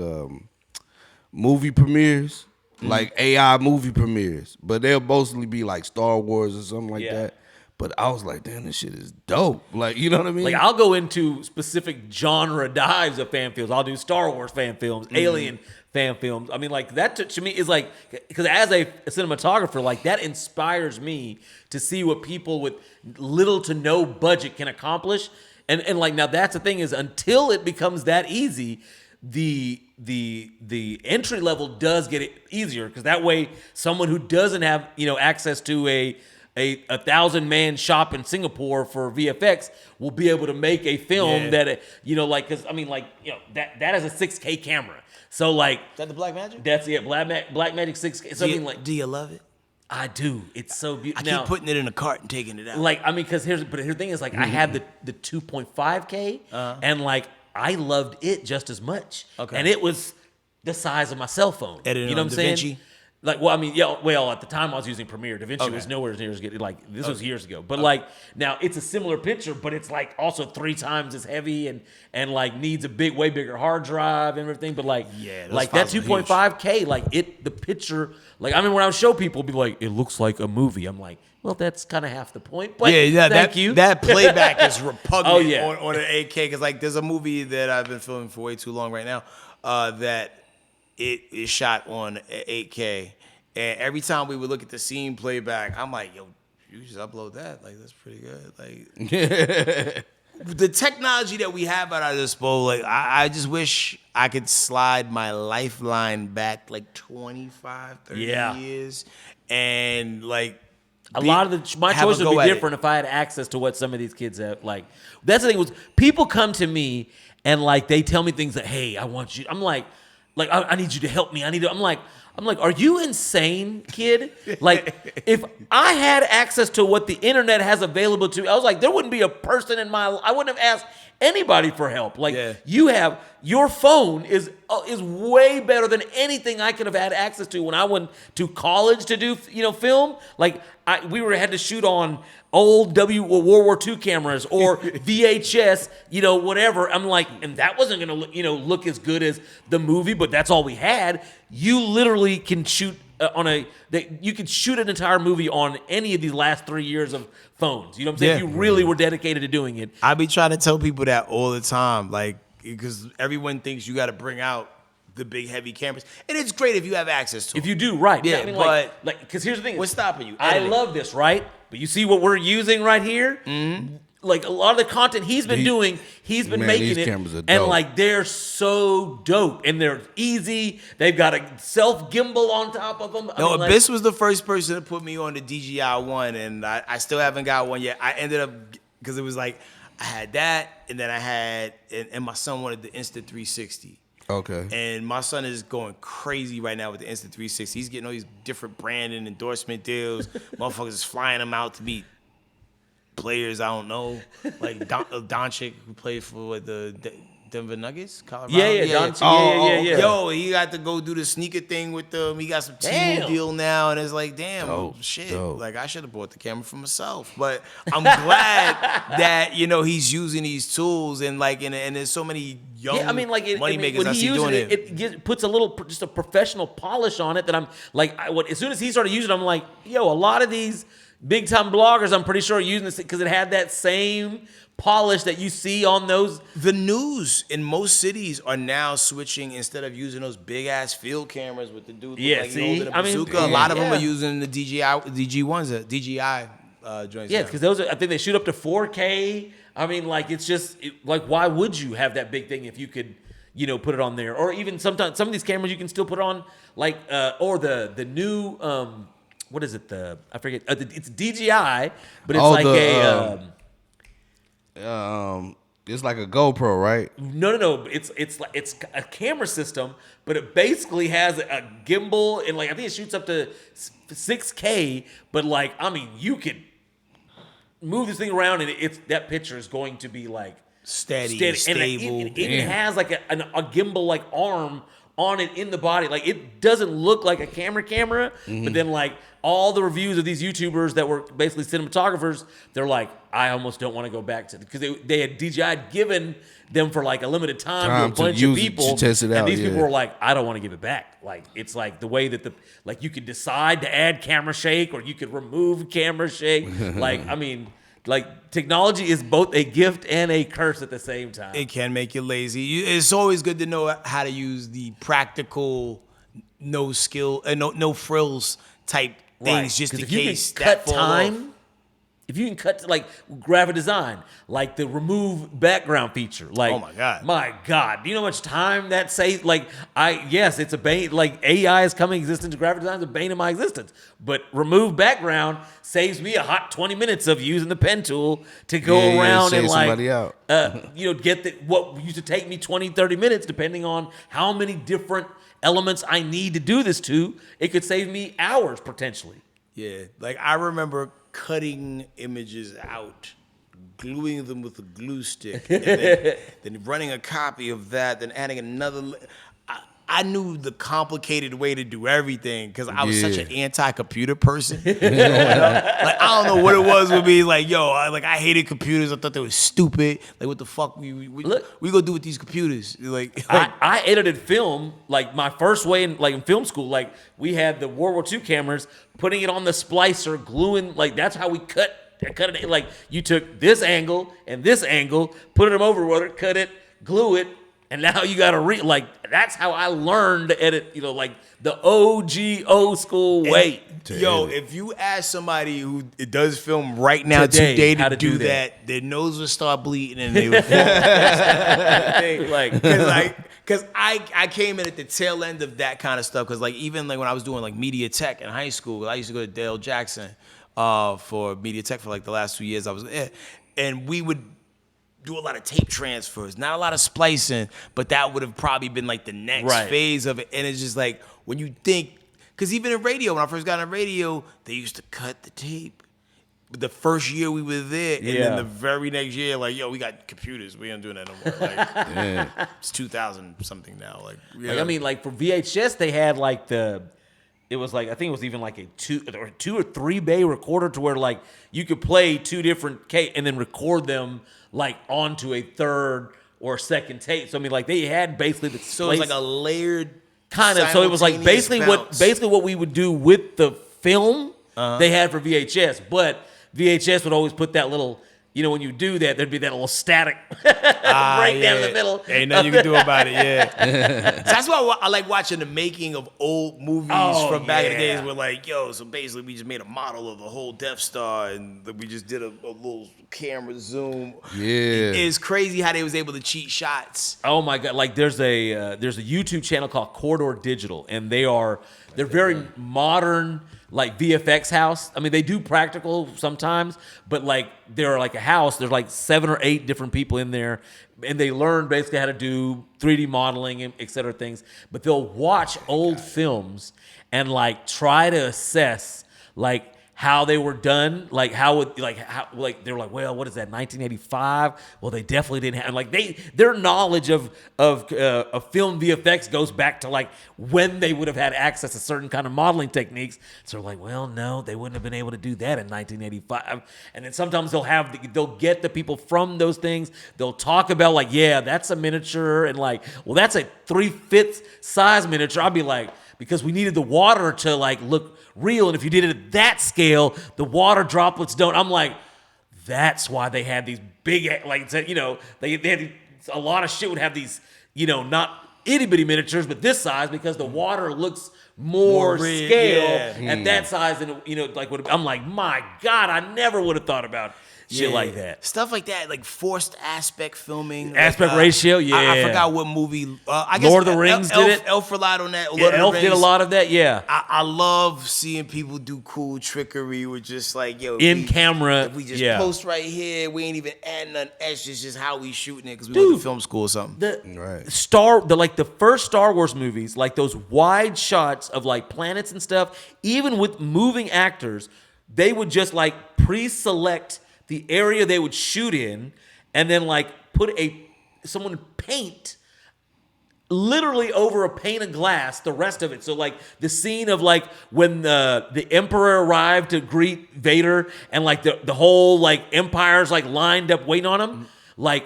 movie premieres. like AI movie premieres, but they'll mostly be like Star Wars or something like that. But I was like, damn, this shit is dope. Like, you know what I mean? Like, I'll go into specific genre dives of fan films. I'll do Star Wars fan films, Alien fan films. I mean, like, that to me is like, because as a cinematographer, like, that inspires me to see what people with little to no budget can accomplish. And like, now that's the thing is, until it becomes that easy, the entry level does get it easier, because that way someone who doesn't have access to a 1,000-man shop in Singapore for VFX will be able to make a film that because that is a 6K camera. So like, is that the Blackmagic? That's Blackmagic 6K. So Do you love it? I do. It's so beautiful. I keep putting it in a cart and taking it out. Like, I mean, because here's the thing is, like, I had the 2.5K and like I loved it just as much. Okay. And it was the size of my cell phone. Editing you know on what I'm saying? DaVinci? Like, well, I mean, at the time I was using Premiere. DaVinci was nowhere near as good. Like, this was years ago. But like, now it's a similar picture, but it's like also 3 times as heavy and like needs a way bigger hard drive and everything. But like, like that 2.5K, like the picture, like, I mean, when I would show people, be like, it looks like a movie. I'm like, well, that's kind of half the point. But thank you. That playback is repugnant Oh, on an 8K, because like there's a movie that I've been filming for way too long right now that it is shot on 8K, and every time we would look at the scene playback, I'm like, yo, you just upload that. Like, that's pretty good. Like, the technology that we have at our disposal, like, I just wish I could slide my lifeline back like 25, 30 years, and like, a lot of my choices would be different if I had access to what some of these kids have. Like, that's the thing was, people come to me and like they tell me things like, hey, I want you. I'm like I need you to help me. I'm like, are you insane, kid? Like, if I had access to what the internet has available to me, I was like, there wouldn't be a person in I wouldn't have asked anybody for help. Like, your phone is way better than anything I could have had access to when I went to college to do film. Like, we had to shoot on old World War II cameras or VHS, whatever. I'm like, and that wasn't gonna look as good as the movie, but that's all we had. You literally can shoot you could shoot an entire movie on any of these last 3 years of phones. You know what I'm saying? If you really were dedicated to doing it. I be trying to tell people that all the time, like, because everyone thinks you got to bring out the big heavy cameras, and it's great if you have access to them. If you do, right? Yeah, I mean, but because here's the thing: what's stopping you? I love this, right? But you see what we're using right here? Mm-hmm. Like, a lot of the content he's been doing, he's been making it, and like, they're so dope, and they're easy. They've got a self gimbal on top of them. Abyss was the first person to put me on the DJI one, and I still haven't got one yet. I ended up, because it was like, I had that, and then I had, and my son wanted the Insta360. Okay. And my son is going crazy right now with the Insta360. He's getting all these different brand and endorsement deals. Motherfuckers is flying him out to meet players I don't know, like Doncic, who played for the Denver Nuggets, Colorado. Yeah. Yo, he got to go do the sneaker thing with them. He got some team deal now, and it's like, damn, shit. Like, I should have bought the camera for myself. But I'm glad that he's using these tools, and like, and there's so many young money makers I see doing it. It puts just a professional polish on it that I'm like, as soon as he started using it, I'm like, yo, a lot of these big time bloggers, I'm pretty sure, are using this because it had that same polish that you see on those. The news in most cities are now switching, instead of using those big ass field cameras with the dude holding a bazooka. A lot of them are using the DJI joints. Yeah, because those I think they shoot up to 4K. I mean, like, it's just like, why would you have that big thing if you could put it on there? Or even sometimes some of these cameras you can still put on, like or the new what is it? I forget. It's DJI, but it's it's like a GoPro, right? No. It's a camera system, but it basically has a gimbal, and like, I think it shoots up to 6K. But like, I mean, you could move this thing around, and that picture is going to be like steady, stable. And it even has like a gimbal like arm on it in the body. Like it doesn't look like a camera, but then like all the reviews of these YouTubers that were basically cinematographers, they're like, I almost don't want to go back to it because they had DJI had given them for like a limited time to a bunch of people to test it out, and these people were like, I don't want to give it back. Like it's like the way that like you could decide to add camera shake or you could remove camera shake. Like I mean, like technology is both a gift and a curse at the same time. It can make you lazy. It's always good to know how to use the practical, no skill, no frills type things, just in case that fall off. If you can cut to like graphic design, like the remove background feature, like oh my god, do you know how much time that saves? Like it's a bane. Like AI is coming existence, graphic design is a bane of my existence. But remove background saves me a hot 20 minutes of using the pen tool to go around and like get what used to take me 20, 30 minutes, depending on how many different elements I need to do this to. It could save me hours potentially. Yeah, like I remember cutting images out, gluing them with a glue stick, and then running a copy of that, then adding another. I knew the complicated way to do everything because I was such an anti-computer person. Like I don't know what it was with me. Like I hated computers. I thought they were stupid. Like what the fuck we gonna do with these computers? Like I edited film. Like my first way in film school. Like we had the World War II cameras, putting it on the splicer, gluing. Like that's how we cut it. Like you took this angle and this angle, put them over it, cut it, glue it. And now you got to that's how I learned to edit, like the OG old school way. If you ask somebody who does film right now today to do that, their nose will start bleeding and they would fall. Because I came in at the tail end of that kind of stuff. Because even when I was doing media tech in high school, I used to go to Dale Jackson for media tech for the last 2 years I was there. And we would do a lot of tape transfers, not a lot of splicing, but that would have probably been the next phase of it. And it's just when you think, because even in radio, when I first got on radio, they used to cut the tape. But the first year we were there, and then the very next year, we got computers. We ain't doing that no more. It's 2000 something now. For VHS, they had it was I think it was even a two or three bay recorder to where you could play two different and then record them onto a third or second tape. So they had basically the so it was a layered kind of. So it was basically what we would do with the film they had for VHS, but VHS would always put that little. When you do that, there'd be that little static right down the middle. Ain't nothing you can do about it, so that's why I like watching the making of old movies from back in the days where so basically we just made a model of the whole Death Star and we just did a little camera zoom. Yeah. It's crazy how they was able to cheat shots. Oh my God. There's a YouTube channel called Corridor Digital, and they're very modern, VFX house. I mean, they do practical sometimes, but they're a house. There's 7 or 8 different people in there, and they learn basically how to do 3D modeling and et cetera things. But they'll watch old films and try to assess how they were done, they were well, what is that, 1985? Well, they definitely didn't have, their knowledge of film VFX goes back to when they would have had access to certain kind of modeling techniques. So they're well, no, they wouldn't have been able to do that in 1985. And then sometimes they'll get the people from those things. They'll talk about that's a miniature, and well, that's a 3/5 size miniature. I'll be because we needed the water to look real, and if you did it at that scale, the water droplets don't. I'm that's why they had these big, they had a lot of shit would have these, not itty bitty miniatures, but this size because the water looks more scale at that size than I'm my God, I never would have thought about shit like that. Stuff like that, forced aspect filming. Aspect ratio, I forgot what movie. I guess Lord of the Rings did it. Elf relied on that. Elf did a lot of that, I love seeing people do cool trickery with just in camera. If we just post right here, we ain't even adding nothing extra. It's just how we shooting it because we went to film school or something. The first Star Wars movies, those wide shots of planets and stuff, even with moving actors, they would just pre-select the area they would shoot in, and then put someone paint literally over a pane of glass, the rest of it. So like the scene of like when the Emperor arrived to greet Vader and like the whole like Empire's like lined up waiting on him, like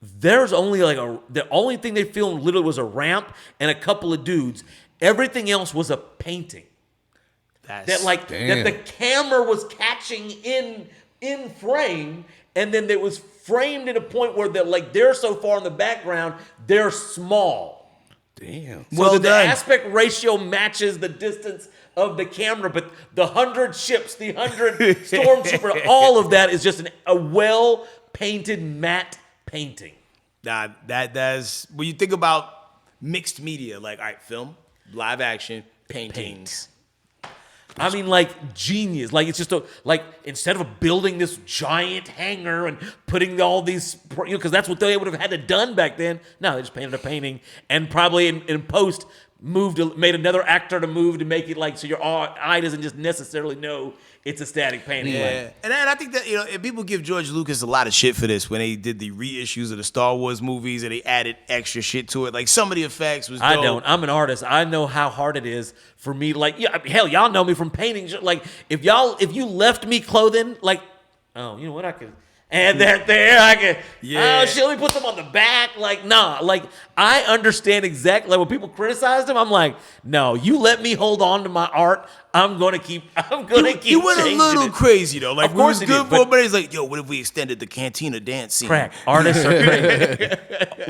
there's only like the only thing they filmed literally was a ramp and a couple of dudes. Everything else was a painting. That the camera was catching in frame, and then it was framed at a point where they're so far in the background, they're small. Damn. So the aspect ratio matches the distance of the camera, but the 100 ships, the 100 stormtrooper, all of that is just a well-painted matte painting. Nah, that's when you think about mixed media, like all right, film, live action, paintings. I mean, like genius. Like it's just instead of building this giant hangar and putting all these, because that's what they would have had to done back then. No, they just painted a painting and probably in post made another actor to move to make it like so your eye doesn't just necessarily know it's a static painting. Yeah, and I think that and people give George Lucas a lot of shit for this when they did the reissues of the Star Wars movies and they added extra shit to it. Like some of the effects was dope. I don't. I'm an artist. I know how hard it is for me. Like hell, y'all know me from painting. Like if you left me clothing, like oh, you know what I could. And that there, I can. Yeah. Oh, shit, let me put them on the back. Like, nah. Like, I understand exactly. Like, when people criticized him, I'm like, no. You let me hold on to my art. I'm gonna keep. You went a little crazy though. Like, of course we was good for, but it's like, yo, what if we extended the cantina dance scene? Crack. Artists are crazy.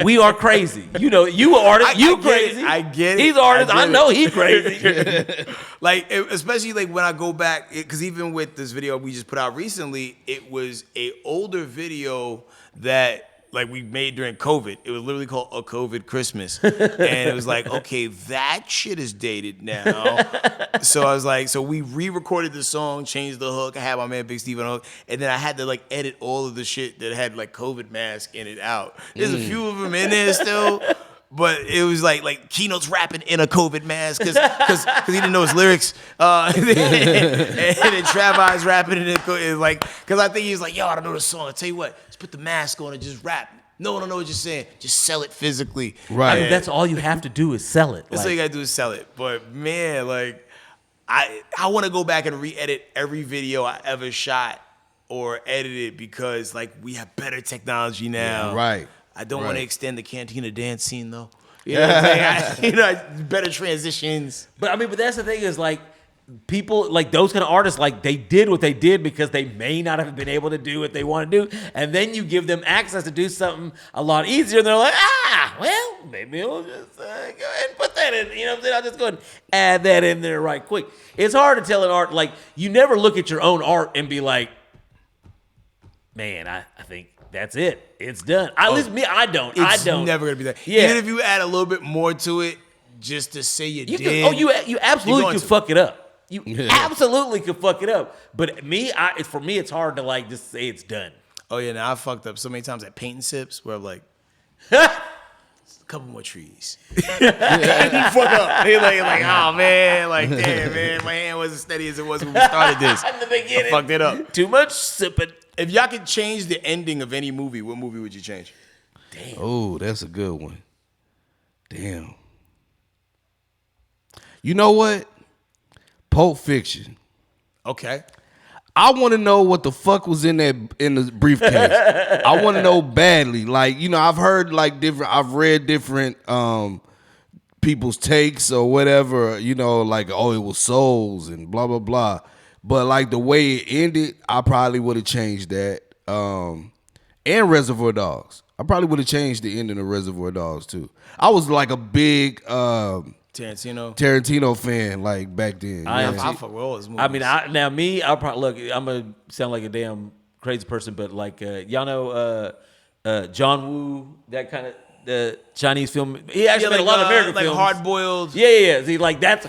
We are crazy. You know, you are artist. You crazy. I get it. He's artist. I know he crazy. Like, especially like when I go back, because even with this video we just put out recently, it was a older video that like we made during COVID. It was literally called A COVID Christmas. And it was like, okay, that shit is dated now. So I was like, so we re-recorded the song, changed the hook. I had my man Big Steve on the hook. And then I had to like edit all of the shit that had like COVID mask in it out. There's a few of them in there still. But it was like Keynote's rapping in a COVID mask because he didn't know his lyrics. And then Travi's rapping in it like, because I think he was like, yo, I don't know the song. I tell you what, just put the mask on and just rap. No one will know what you're saying. Just sell it physically. Right. I mean, that's all you have to do is sell it. That's all you got to do is sell it. But man, like, I want to go back and re-edit every video I ever shot or edited because, like, we have better technology now. Yeah, right. I don't want to extend the cantina dance scene though. You know what I'm saying? Better transitions. But that's the thing is like people like those kind of artists like they did what they did because they may not have been able to do what they want to do, and then you give them access to do something a lot easier. And they're like, well, maybe we'll just go ahead and put that in. You know what I'm saying? I'll just go ahead and add that in there right quick. It's hard to tell an art like you never look at your own art and be like, man, I think. That's it. It's done. At least me, I don't. It's never gonna be that. Yeah. Even if you add a little bit more to it, just to say you did. You absolutely could fuck it up. You absolutely could fuck it up. But for me, it's hard to like just say it's done. Oh yeah, now I fucked up so many times at painting sips where I'm like, a couple more trees. You fuck up. You're like, oh man, like damn man, my hand wasn't steady as it was when we started this. In the beginning, I fucked it up. Too much sipping. If y'all could change the ending of any movie, what movie would you change? Damn. Oh, that's a good one. Damn. You know what? Pulp Fiction. Okay. I want to know what the fuck was in the briefcase. I want to know badly. Like, you know, I've read different people's takes or whatever, you know, like, oh, it was souls and blah, blah, blah. But like the way it ended, I probably would have changed that. And Reservoir Dogs. I probably would have changed the ending of Reservoir Dogs too. I was like a big Tarantino fan like back then. I fuck with all his movies. I mean, I'll probably look. I'm gonna sound like a damn crazy person, but like y'all know John Woo, that kind of. The Chinese film, he actually made a lot of American films. Like Hard Boiled. Yeah. See, like that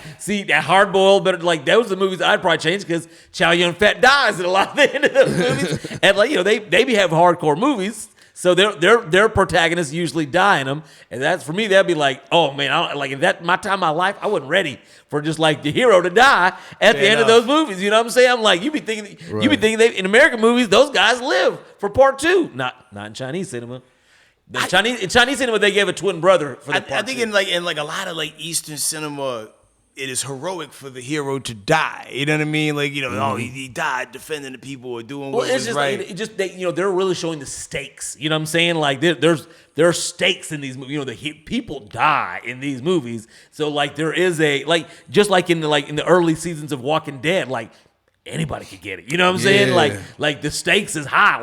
Hard Boiled, but like those are the movies I'd probably change because Chow Yun Fat dies in a lot of the end of those movies, and like you know they have hardcore movies, so their protagonists usually die in them, and that's for me that'd be like, oh man, like in my time of my life I wasn't ready for just like the hero to die at the end of those movies. You know what I'm saying? I'm like you be thinking they in American movies those guys live for part 2, not in Chinese cinema. The Chinese cinema, they gave a twin brother for the part I think in a lot of Eastern cinema, it is heroic for the hero to die. You know what I mean? Oh, he died defending the people or doing what was right. They're really showing the stakes. You know what I'm saying? There are stakes in these movies. People die in these movies. So there is just like in the early seasons of Walking Dead, anybody could get it. You know what I'm saying? Like the stakes is high. A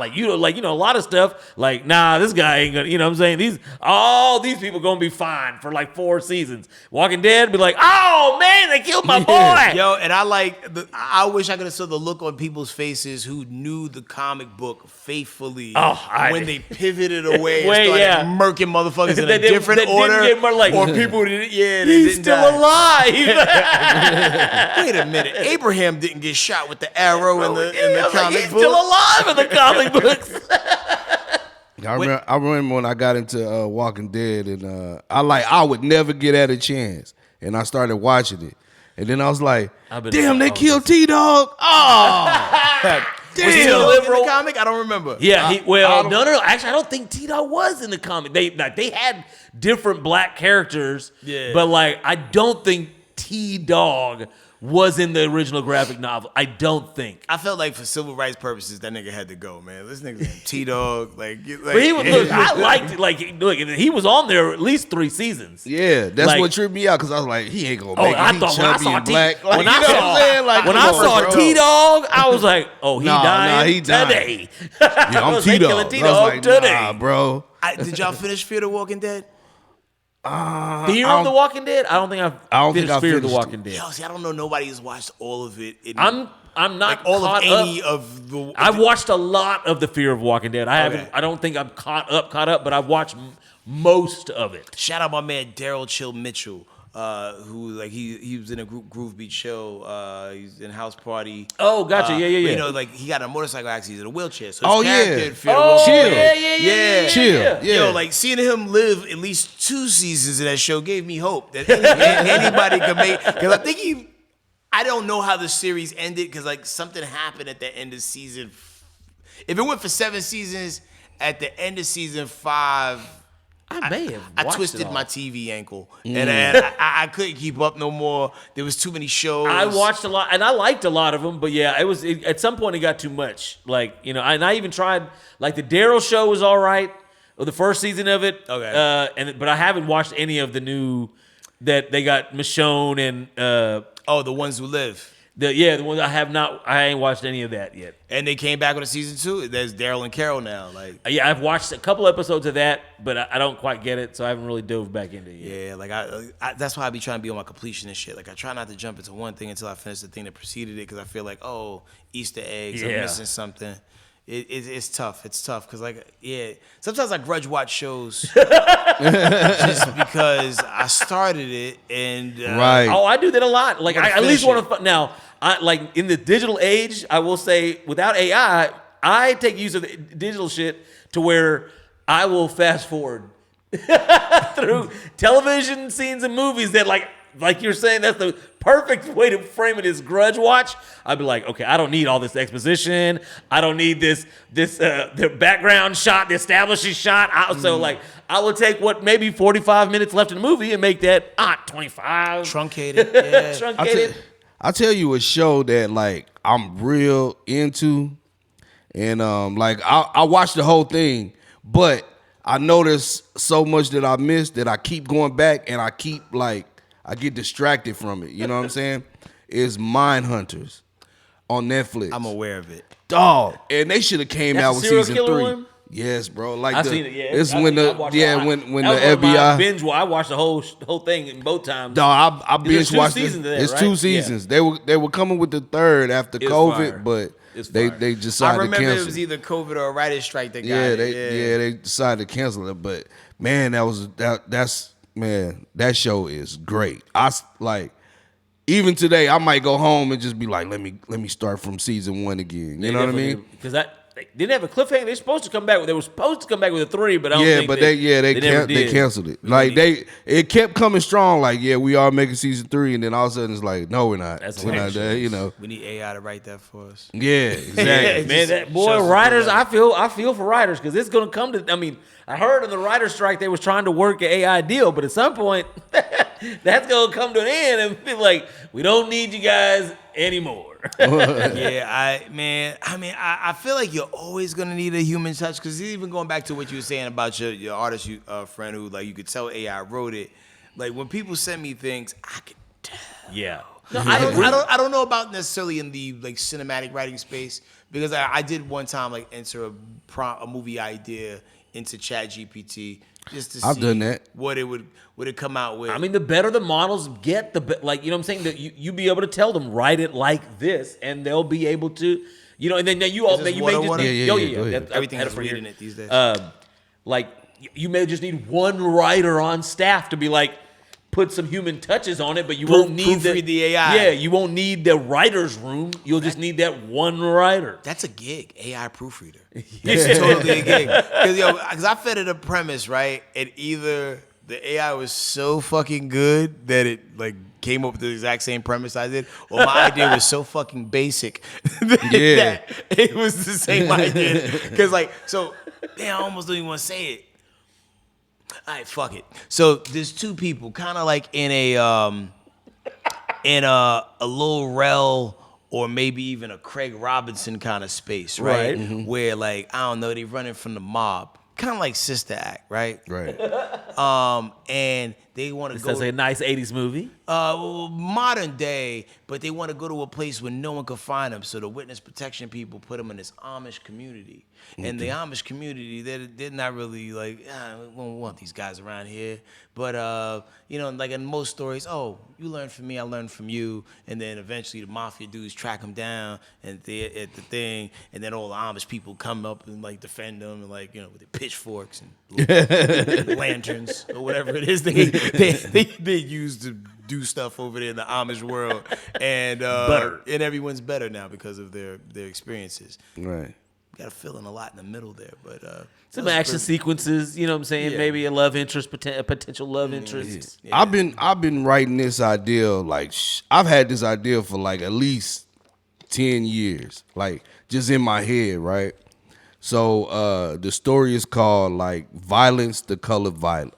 lot of stuff. Nah, this guy ain't gonna. You know what I'm saying? All these people gonna be fine for 4 seasons. Walking Dead be oh man, they killed my boy. Yo, and I wish I could have saw the look on people's faces who knew the comic book faithfully when they pivoted away and started murking motherfuckers in a different order. Or people who didn't. Yeah, they he's didn't still die. alive. Wait a minute, Abraham didn't get shot with the arrow in the comic he's book. still alive in the comic books. I remember when I got into Walking Dead, and I would never get at a chance, and I started watching it, and then I was like, damn, they killed T-Dog. Oh, damn. Was he liberal in the comic? I don't remember. Yeah, no. Actually, I don't think T-Dog was in the comic. They had different black characters, but I don't think T-Dog was in the original graphic novel. I don't think. I felt for civil rights purposes, that nigga had to go, man. This nigga T-Dog, but he was. Look, I liked it. He was on there at least 3 seasons. Yeah, that's what tripped me out because I was like, he ain't gonna make it. I He thought chubby and black. When I saw T-Dog, I was like, oh, he died he died today. Yeah, I'm T-Dog. T-Dog today. Nah, bro. Did y'all finish Fear the Walking Dead? Fear of the Walking Dead? I don't think I've finished Fear of the Walking Dead. Yo, see, I don't know. Nobody has watched all of it. I'm not all caught of up. any of the. I've watched a lot of the Fear of Walking Dead. I don't think I'm caught up, but I've watched most of it. Shout out my man Daryl Chill Mitchell, who he was in a group Groove Beat show. He's in House Party. Oh, gotcha. Yeah. He got a motorcycle accident. He's in a wheelchair. So Oh, Chill. Yeah. Chill. Yeah. Yo, seeing him live at least 2 seasons of that show gave me hope that anybody could make. Because I think I don't know how the series ended because something happened at the end of season. If it went for 7 seasons, at the end of season 5. I twisted my TV ankle, and I couldn't keep up no more. There was too many shows. I watched a lot, and I liked a lot of them, but at some point it got too much. And I even tried, the Daryl show was all right, or the first season of it. Okay. But I haven't watched any of the new that they got Michonne and The Ones Who Live. The ones I ain't watched any of that yet. And they came back with a season 2. There's Daryl and Carol now. I've watched a couple episodes of that, but I don't quite get it, so I haven't really dove back into it yet. Yeah, I that's why I be trying to be on my completion and shit. I try not to jump into one thing until I finish the thing that preceded it, because I feel Easter eggs, I'm missing something. It's tough. It's tough because sometimes I grudge watch shows just because I started it and right. Oh, I do that a lot. I at least want to now. In the digital age, I will say without AI, I take use of the digital shit to where I will fast forward through television scenes and movies that like you're saying, that's the perfect way to frame it is grudge watch. I'd be like, okay, I don't need all this exposition. I don't need this the background shot, the establishing shot. So I will take what maybe 45 minutes left in the movie and make that 25 truncated. Yeah. Truncated. I'll tell you a show that I'm real into, and I watched the whole thing, but I noticed so much that I missed that I keep going back and I keep I get distracted from it. You know what I'm saying? Is Mindhunters on Netflix. I'm aware of it. Dog. And they should have came out with season 3. One? Yes, bro. I've seen it, yeah. It's when the when the FBI binge. I watched the whole thing in both times. Dog, I binge watched it. It's right? 2 seasons. Yeah. They were coming with the 3rd after COVID, but they decided to cancel. I remember it was either COVID or a writer's strike that got it. They decided to cancel it. But man, that show is great. Even today, I might go home and just be like, let me start from season 1 again. You know what I mean? Because They didn't have a cliffhanger. They're supposed to come back. They were supposed to come back with a 3, but I don't think they canceled it. Like it kept coming strong. Like we are making season 3, and then all of a sudden it's like, no, we're not. We're not there. You know, we need AI to write that for us. Yeah, exactly. Man, that boy, writers. I feel for writers because it's gonna come to. I mean, I heard in the writer's strike they was trying to work an AI deal, but at some point that's gonna come to an end and be like, we don't need you guys anymore. I feel like you're always gonna need a human touch because even going back to what you were saying about your artist friend who like you could tell AI wrote it. Like when people send me things, I can tell. Yeah. No, I don't know about necessarily in the like cinematic writing space because I did one time like enter a movie idea into ChatGPT just to see done that. What it would come out with. I mean, the better the models get, like, you know what I'm saying? That you be able to tell them, write it like this, and they'll be able to, you know, and then you may just everything has weed in it these days. Like, you may just need one writer on staff to be like, put some human touches on it, but you won't need the AI. Yeah, you won't need the writer's room. You'll just need that one writer. That's a gig, AI proofreader. That's totally a gig. Because I fed it a premise, right? And either the AI was so fucking good that it like came up with the exact same premise I did, or my idea was so fucking basic that it was the same idea. Because I almost don't even want to say it. All right, fuck it. So there's two people, kind of like in a Lil Rel or maybe even a Craig Robinson kind of space, right? Mm-hmm. Where like I don't know, they running from the mob, kind of like Sister Act, right? Right. And they want to go. Sounds like a nice '80s movie. Modern day, but they want to go to a place where no one can find them. So the witness protection people put them in this Amish community. And the Amish community, they're not really like, we don't want these guys around here. But, like in most stories, oh, you learn from me, I learned from you. And then eventually the mafia dudes track them down at the thing. And then all the Amish people come up and like defend them and like, with their pitchforks and lanterns or whatever it is they use to do stuff over there in the Amish world. And everyone's better now because of their experiences. Right. Got a feeling a lot in the middle there, but some action sequences, you know what I'm saying? Yeah. Maybe a love interest, a potential love interest. Yeah. I've been writing this idea like I've had this idea for like at least 10 years, like just in my head, right? So the story is called like Violence, the Color Violence.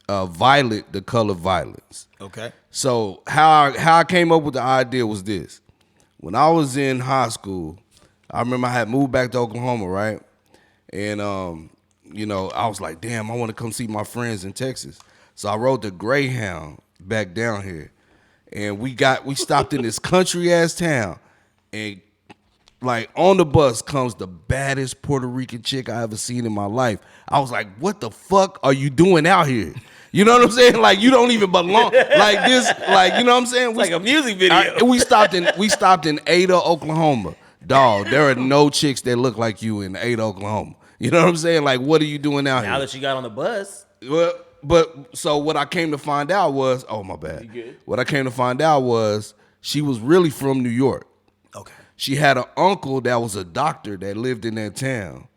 Violet, the Color Violence. Okay. So how I came up with the idea was this: when I was in high school, I remember I had moved back to Oklahoma, right? And, I was like, damn, I want to come see my friends in Texas. So I rode the Greyhound back down here. And we stopped in this country-ass town. And, like, on the bus comes the baddest Puerto Rican chick I ever seen in my life. I was like, what the fuck are you doing out here? You know what I'm saying? Like, you don't even belong. Like this, like, you know what I'm saying? It's like a music video. We stopped in Ada, Oklahoma. Dog, there are no chicks that look like you in Ada, Oklahoma. You know what I'm saying? Like, what are you doing out here? Now that you got on the bus. Well, but so what I came to find out was, oh my bad. You good? What I came to find out was she was really from New York. Okay. She had an uncle that was a doctor that lived in that town,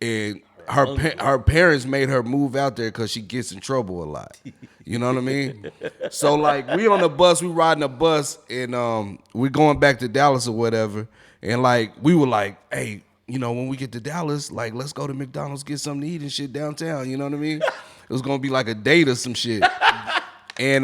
and her parents made her move out there because she gets in trouble a lot. You know what I mean? So like we on the bus, we riding a bus, and we going back to Dallas or whatever. And like we were like, hey, when we get to Dallas, like let's go to McDonald's, get something to eat and shit downtown. You know what I mean? It was gonna be like a date or some shit. And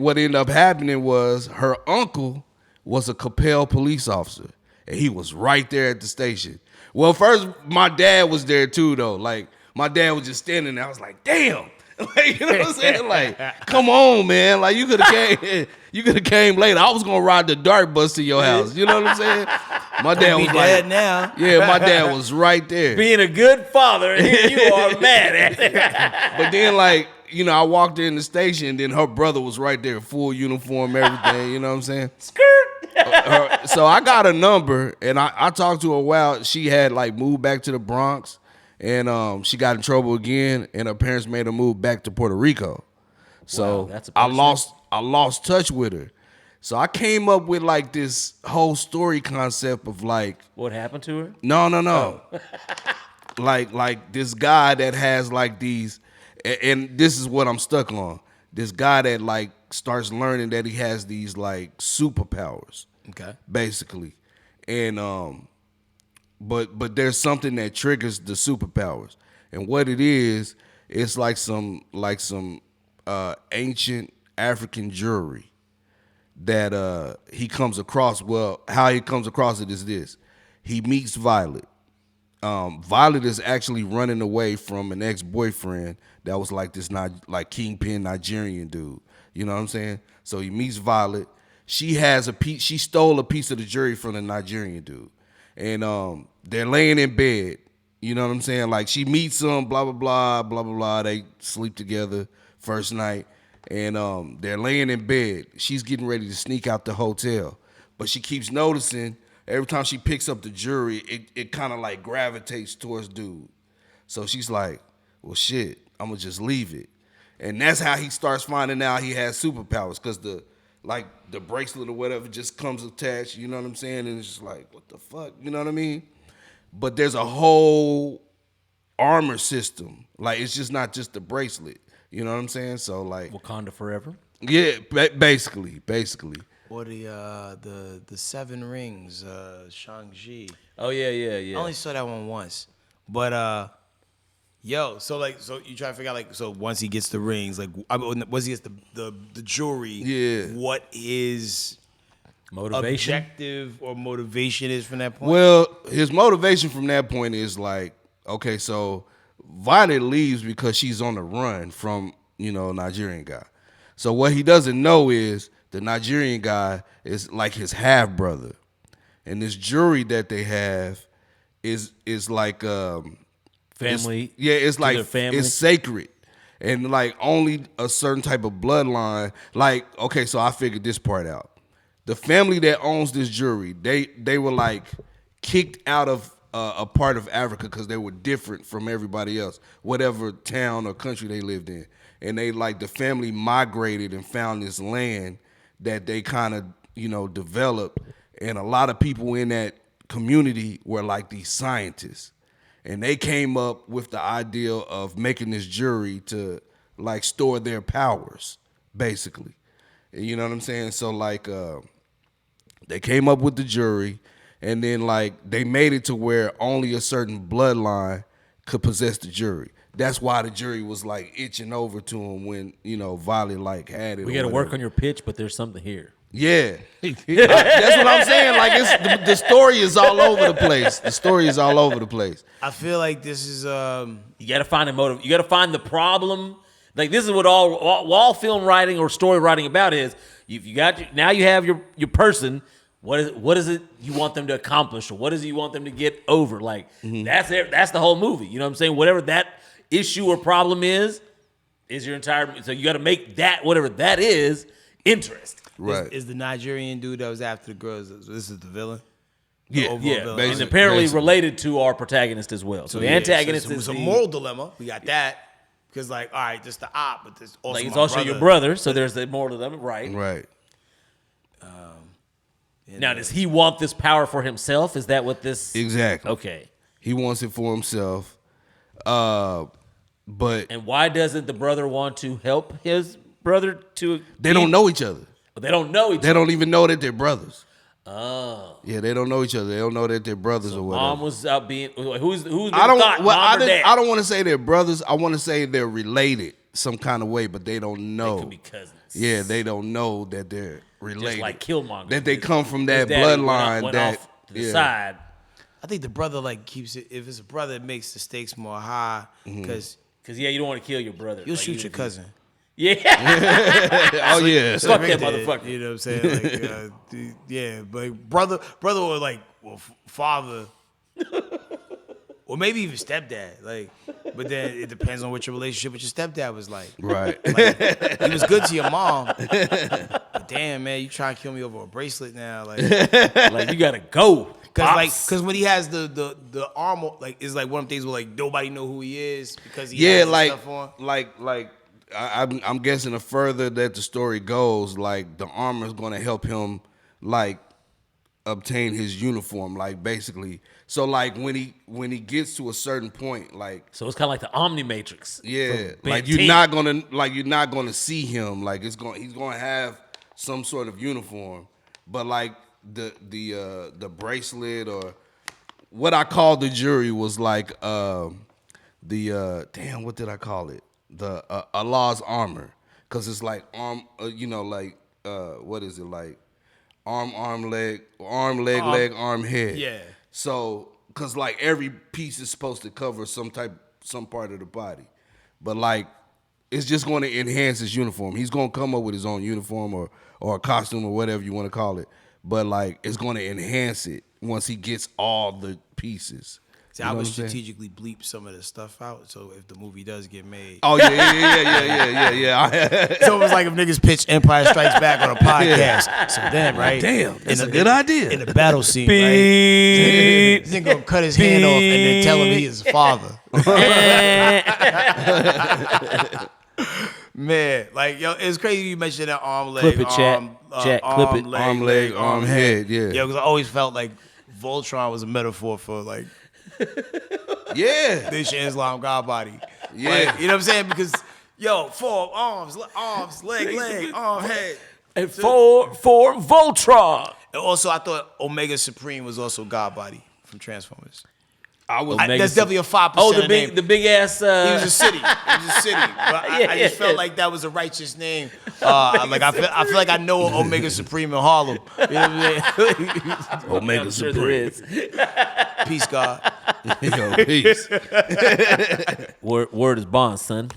what ended up happening was her uncle was a Capel police officer, and he was right there at the station. Well, first my dad was there too, though. Like my dad was just standing there. I was like, damn. Like, you know what I'm saying? Like, come on, man. Like you could have came later. I was gonna ride the dark bus to your house. You know what I'm saying? My dad was like, now. Yeah, my dad was right there. Being a good father, and here you are mad at it. But then like, I walked in the station, and then her brother was right there, full uniform, everything. You know what I'm saying? Skirt. So I got a number, and I talked to her while she had like moved back to the Bronx. And she got in trouble again, and her parents made her move back to Puerto Rico. So wow, that's a I lost touch with her. So I came up with like this whole story concept of like, What happened to her? no. like this guy that has like these, and this is what I'm stuck on. This guy that like starts learning that he has these like superpowers. Okay. Basically. And but there's something that triggers the superpowers. And what it is, it's like some ancient African jewelry that he comes across. Well, how he comes across it is this. He meets Violet. Violet is actually running away from an ex-boyfriend that was like this like kingpin Nigerian dude. You know what I'm saying? So he meets Violet. She stole a piece of the jewelry from the Nigerian dude. And they're laying in bed. You know what I'm saying? Like she meets him, blah, blah, blah, blah, blah, blah. They sleep together first night. And they're laying in bed. She's getting ready to sneak out the hotel. But she keeps noticing every time she picks up the jewelry, it kind of like gravitates towards dude. So she's like, well, shit, I'm going to just leave it. And that's how he starts finding out he has superpowers, because the bracelet or whatever just comes attached, you know what I'm saying? And it's just like, what the fuck? You know what I mean? But there's a whole armor system. Like, it's just not just the bracelet. You know what I'm saying? So, like... Wakanda forever? Yeah, basically. Or the Seven Rings, Shang-Chi. Oh, yeah. I only saw that one once. But, so you try to figure out, like, so once he gets the rings, like, once he gets the jewelry, what his motivation? Objective or motivation is from that point? Well, his motivation from that point is like, okay, so Violet leaves because she's on the run from, Nigerian guy. So what he doesn't know is the Nigerian guy is like his half brother, and this jewelry that they have is like family. It's like family. It's sacred, and like only a certain type of bloodline. Like, okay, so I figured this part out. The family that owns this jewelry, they were like kicked out of a part of Africa because they were different from everybody else, whatever town or country they lived in. And they like the family migrated and found this land that they kind of, developed. And a lot of people in that community were like these scientists. And they came up with the idea of making this jewelry to like store their powers, basically. You know what I'm saying? So like they came up with the jewelry, and then like they made it to where only a certain bloodline could possess the jewelry. That's why the jury was like itching over to him when, Violet like had it. We got to work on your pitch, but there's something here. Yeah. That's what I'm saying. Like it's the story is all over the place. The story is all over the place. I feel like this is you got to find a motive. You got to find the problem. Like this is what all film writing or story writing about is. Now you have your person. What is it you want them to accomplish, or what is it you want them to get over? Like that's the whole movie. You know what I'm saying? Whatever that issue or problem is your entire. So you got to make that whatever that is interesting. Right. Is the Nigerian dude that was after the girls? This is the villain. Yeah. Villain. And apparently related to our protagonist as well. So the antagonist is a moral dilemma. We got that because all right, this the op, but this also it's also your brother. So there's the moral dilemma, right? Right. Now, does he want this power for himself? Is that what this? Exactly. Okay. He wants it for himself. But and why doesn't the brother want to help his brother to? They don't know each other. They don't know each other. They don't even know that they're brothers. Oh. Yeah, they don't know each other. They don't know that they're brothers or whatever. Mom was out being who's I don't. thought, Well, mom or dad? I don't want to say they're brothers. I want to say they're related some kind of way, but they don't know. They could be cousins. Yeah, they don't know that they're related. Just like Killmonger. That they come from that daddy bloodline. went that off to the side. I think the brother like keeps it. If it's a brother, it makes the stakes more high because you don't want to kill your brother. You'll shoot your cousin. Yeah. Oh yeah. Fuck that motherfucker. You know what I'm saying? Like, yeah, but brother or like father, or maybe even stepdad. Like, but then it depends on what your relationship with your stepdad was like. Right. Like, he was good to your mom. But damn, man, you trying to kill me over a bracelet now? Like you gotta go. Because when he has the armor, like it's like one of the things where like nobody know who he is because he has this stuff on. Like I'm guessing the further that the story goes, like the armor is going to help him like obtain his uniform, like basically. So like when he gets to a certain point, like So it's kind of like the Omnimatrix. yeah, from like Ben you're 10. not gonna see him. Like he's gonna have some sort of uniform, but like the bracelet or what I called the jury was like damn, what did I call it? The Allah's armor, because it's like what is it like? Arm, leg, arm, head. Yeah. So, cause like every piece is supposed to cover some part of the body, but like it's just going to enhance his uniform. He's going to come up with his own uniform or a costume or whatever you want to call it, but like it's going to enhance it once he gets all the pieces. See, I would strategically bleep some of the stuff out, so if the movie does get made. Oh yeah. So it was like if niggas pitch Empire Strikes Back on a podcast. So then, right? Damn, that's a good idea. In the battle scene, right? This nigga gonna cut his hand off and then tell him he is his father. Man, like yo, it's crazy you mentioned that arm, leg, Clip it, chat. Chat, clip it. Arm, leg, arm, head. Yeah. Yo, because I always felt like Voltron was a metaphor for like. Yeah. This Islam God body. Yeah. Like, you know what I'm saying? Because, yo, four arms, leg, arm, head. And for Voltron. And also, I thought Omega Supreme was also God body from Transformers. Omega That's definitely a 5%. Oh, the big ass. He was a city. But I just felt like that was a righteous name. Like I feel like I know Omega Supreme in Harlem. You know what I mean? Omega Sure Supreme. Peace, God. Yo, peace. Word is bond, son.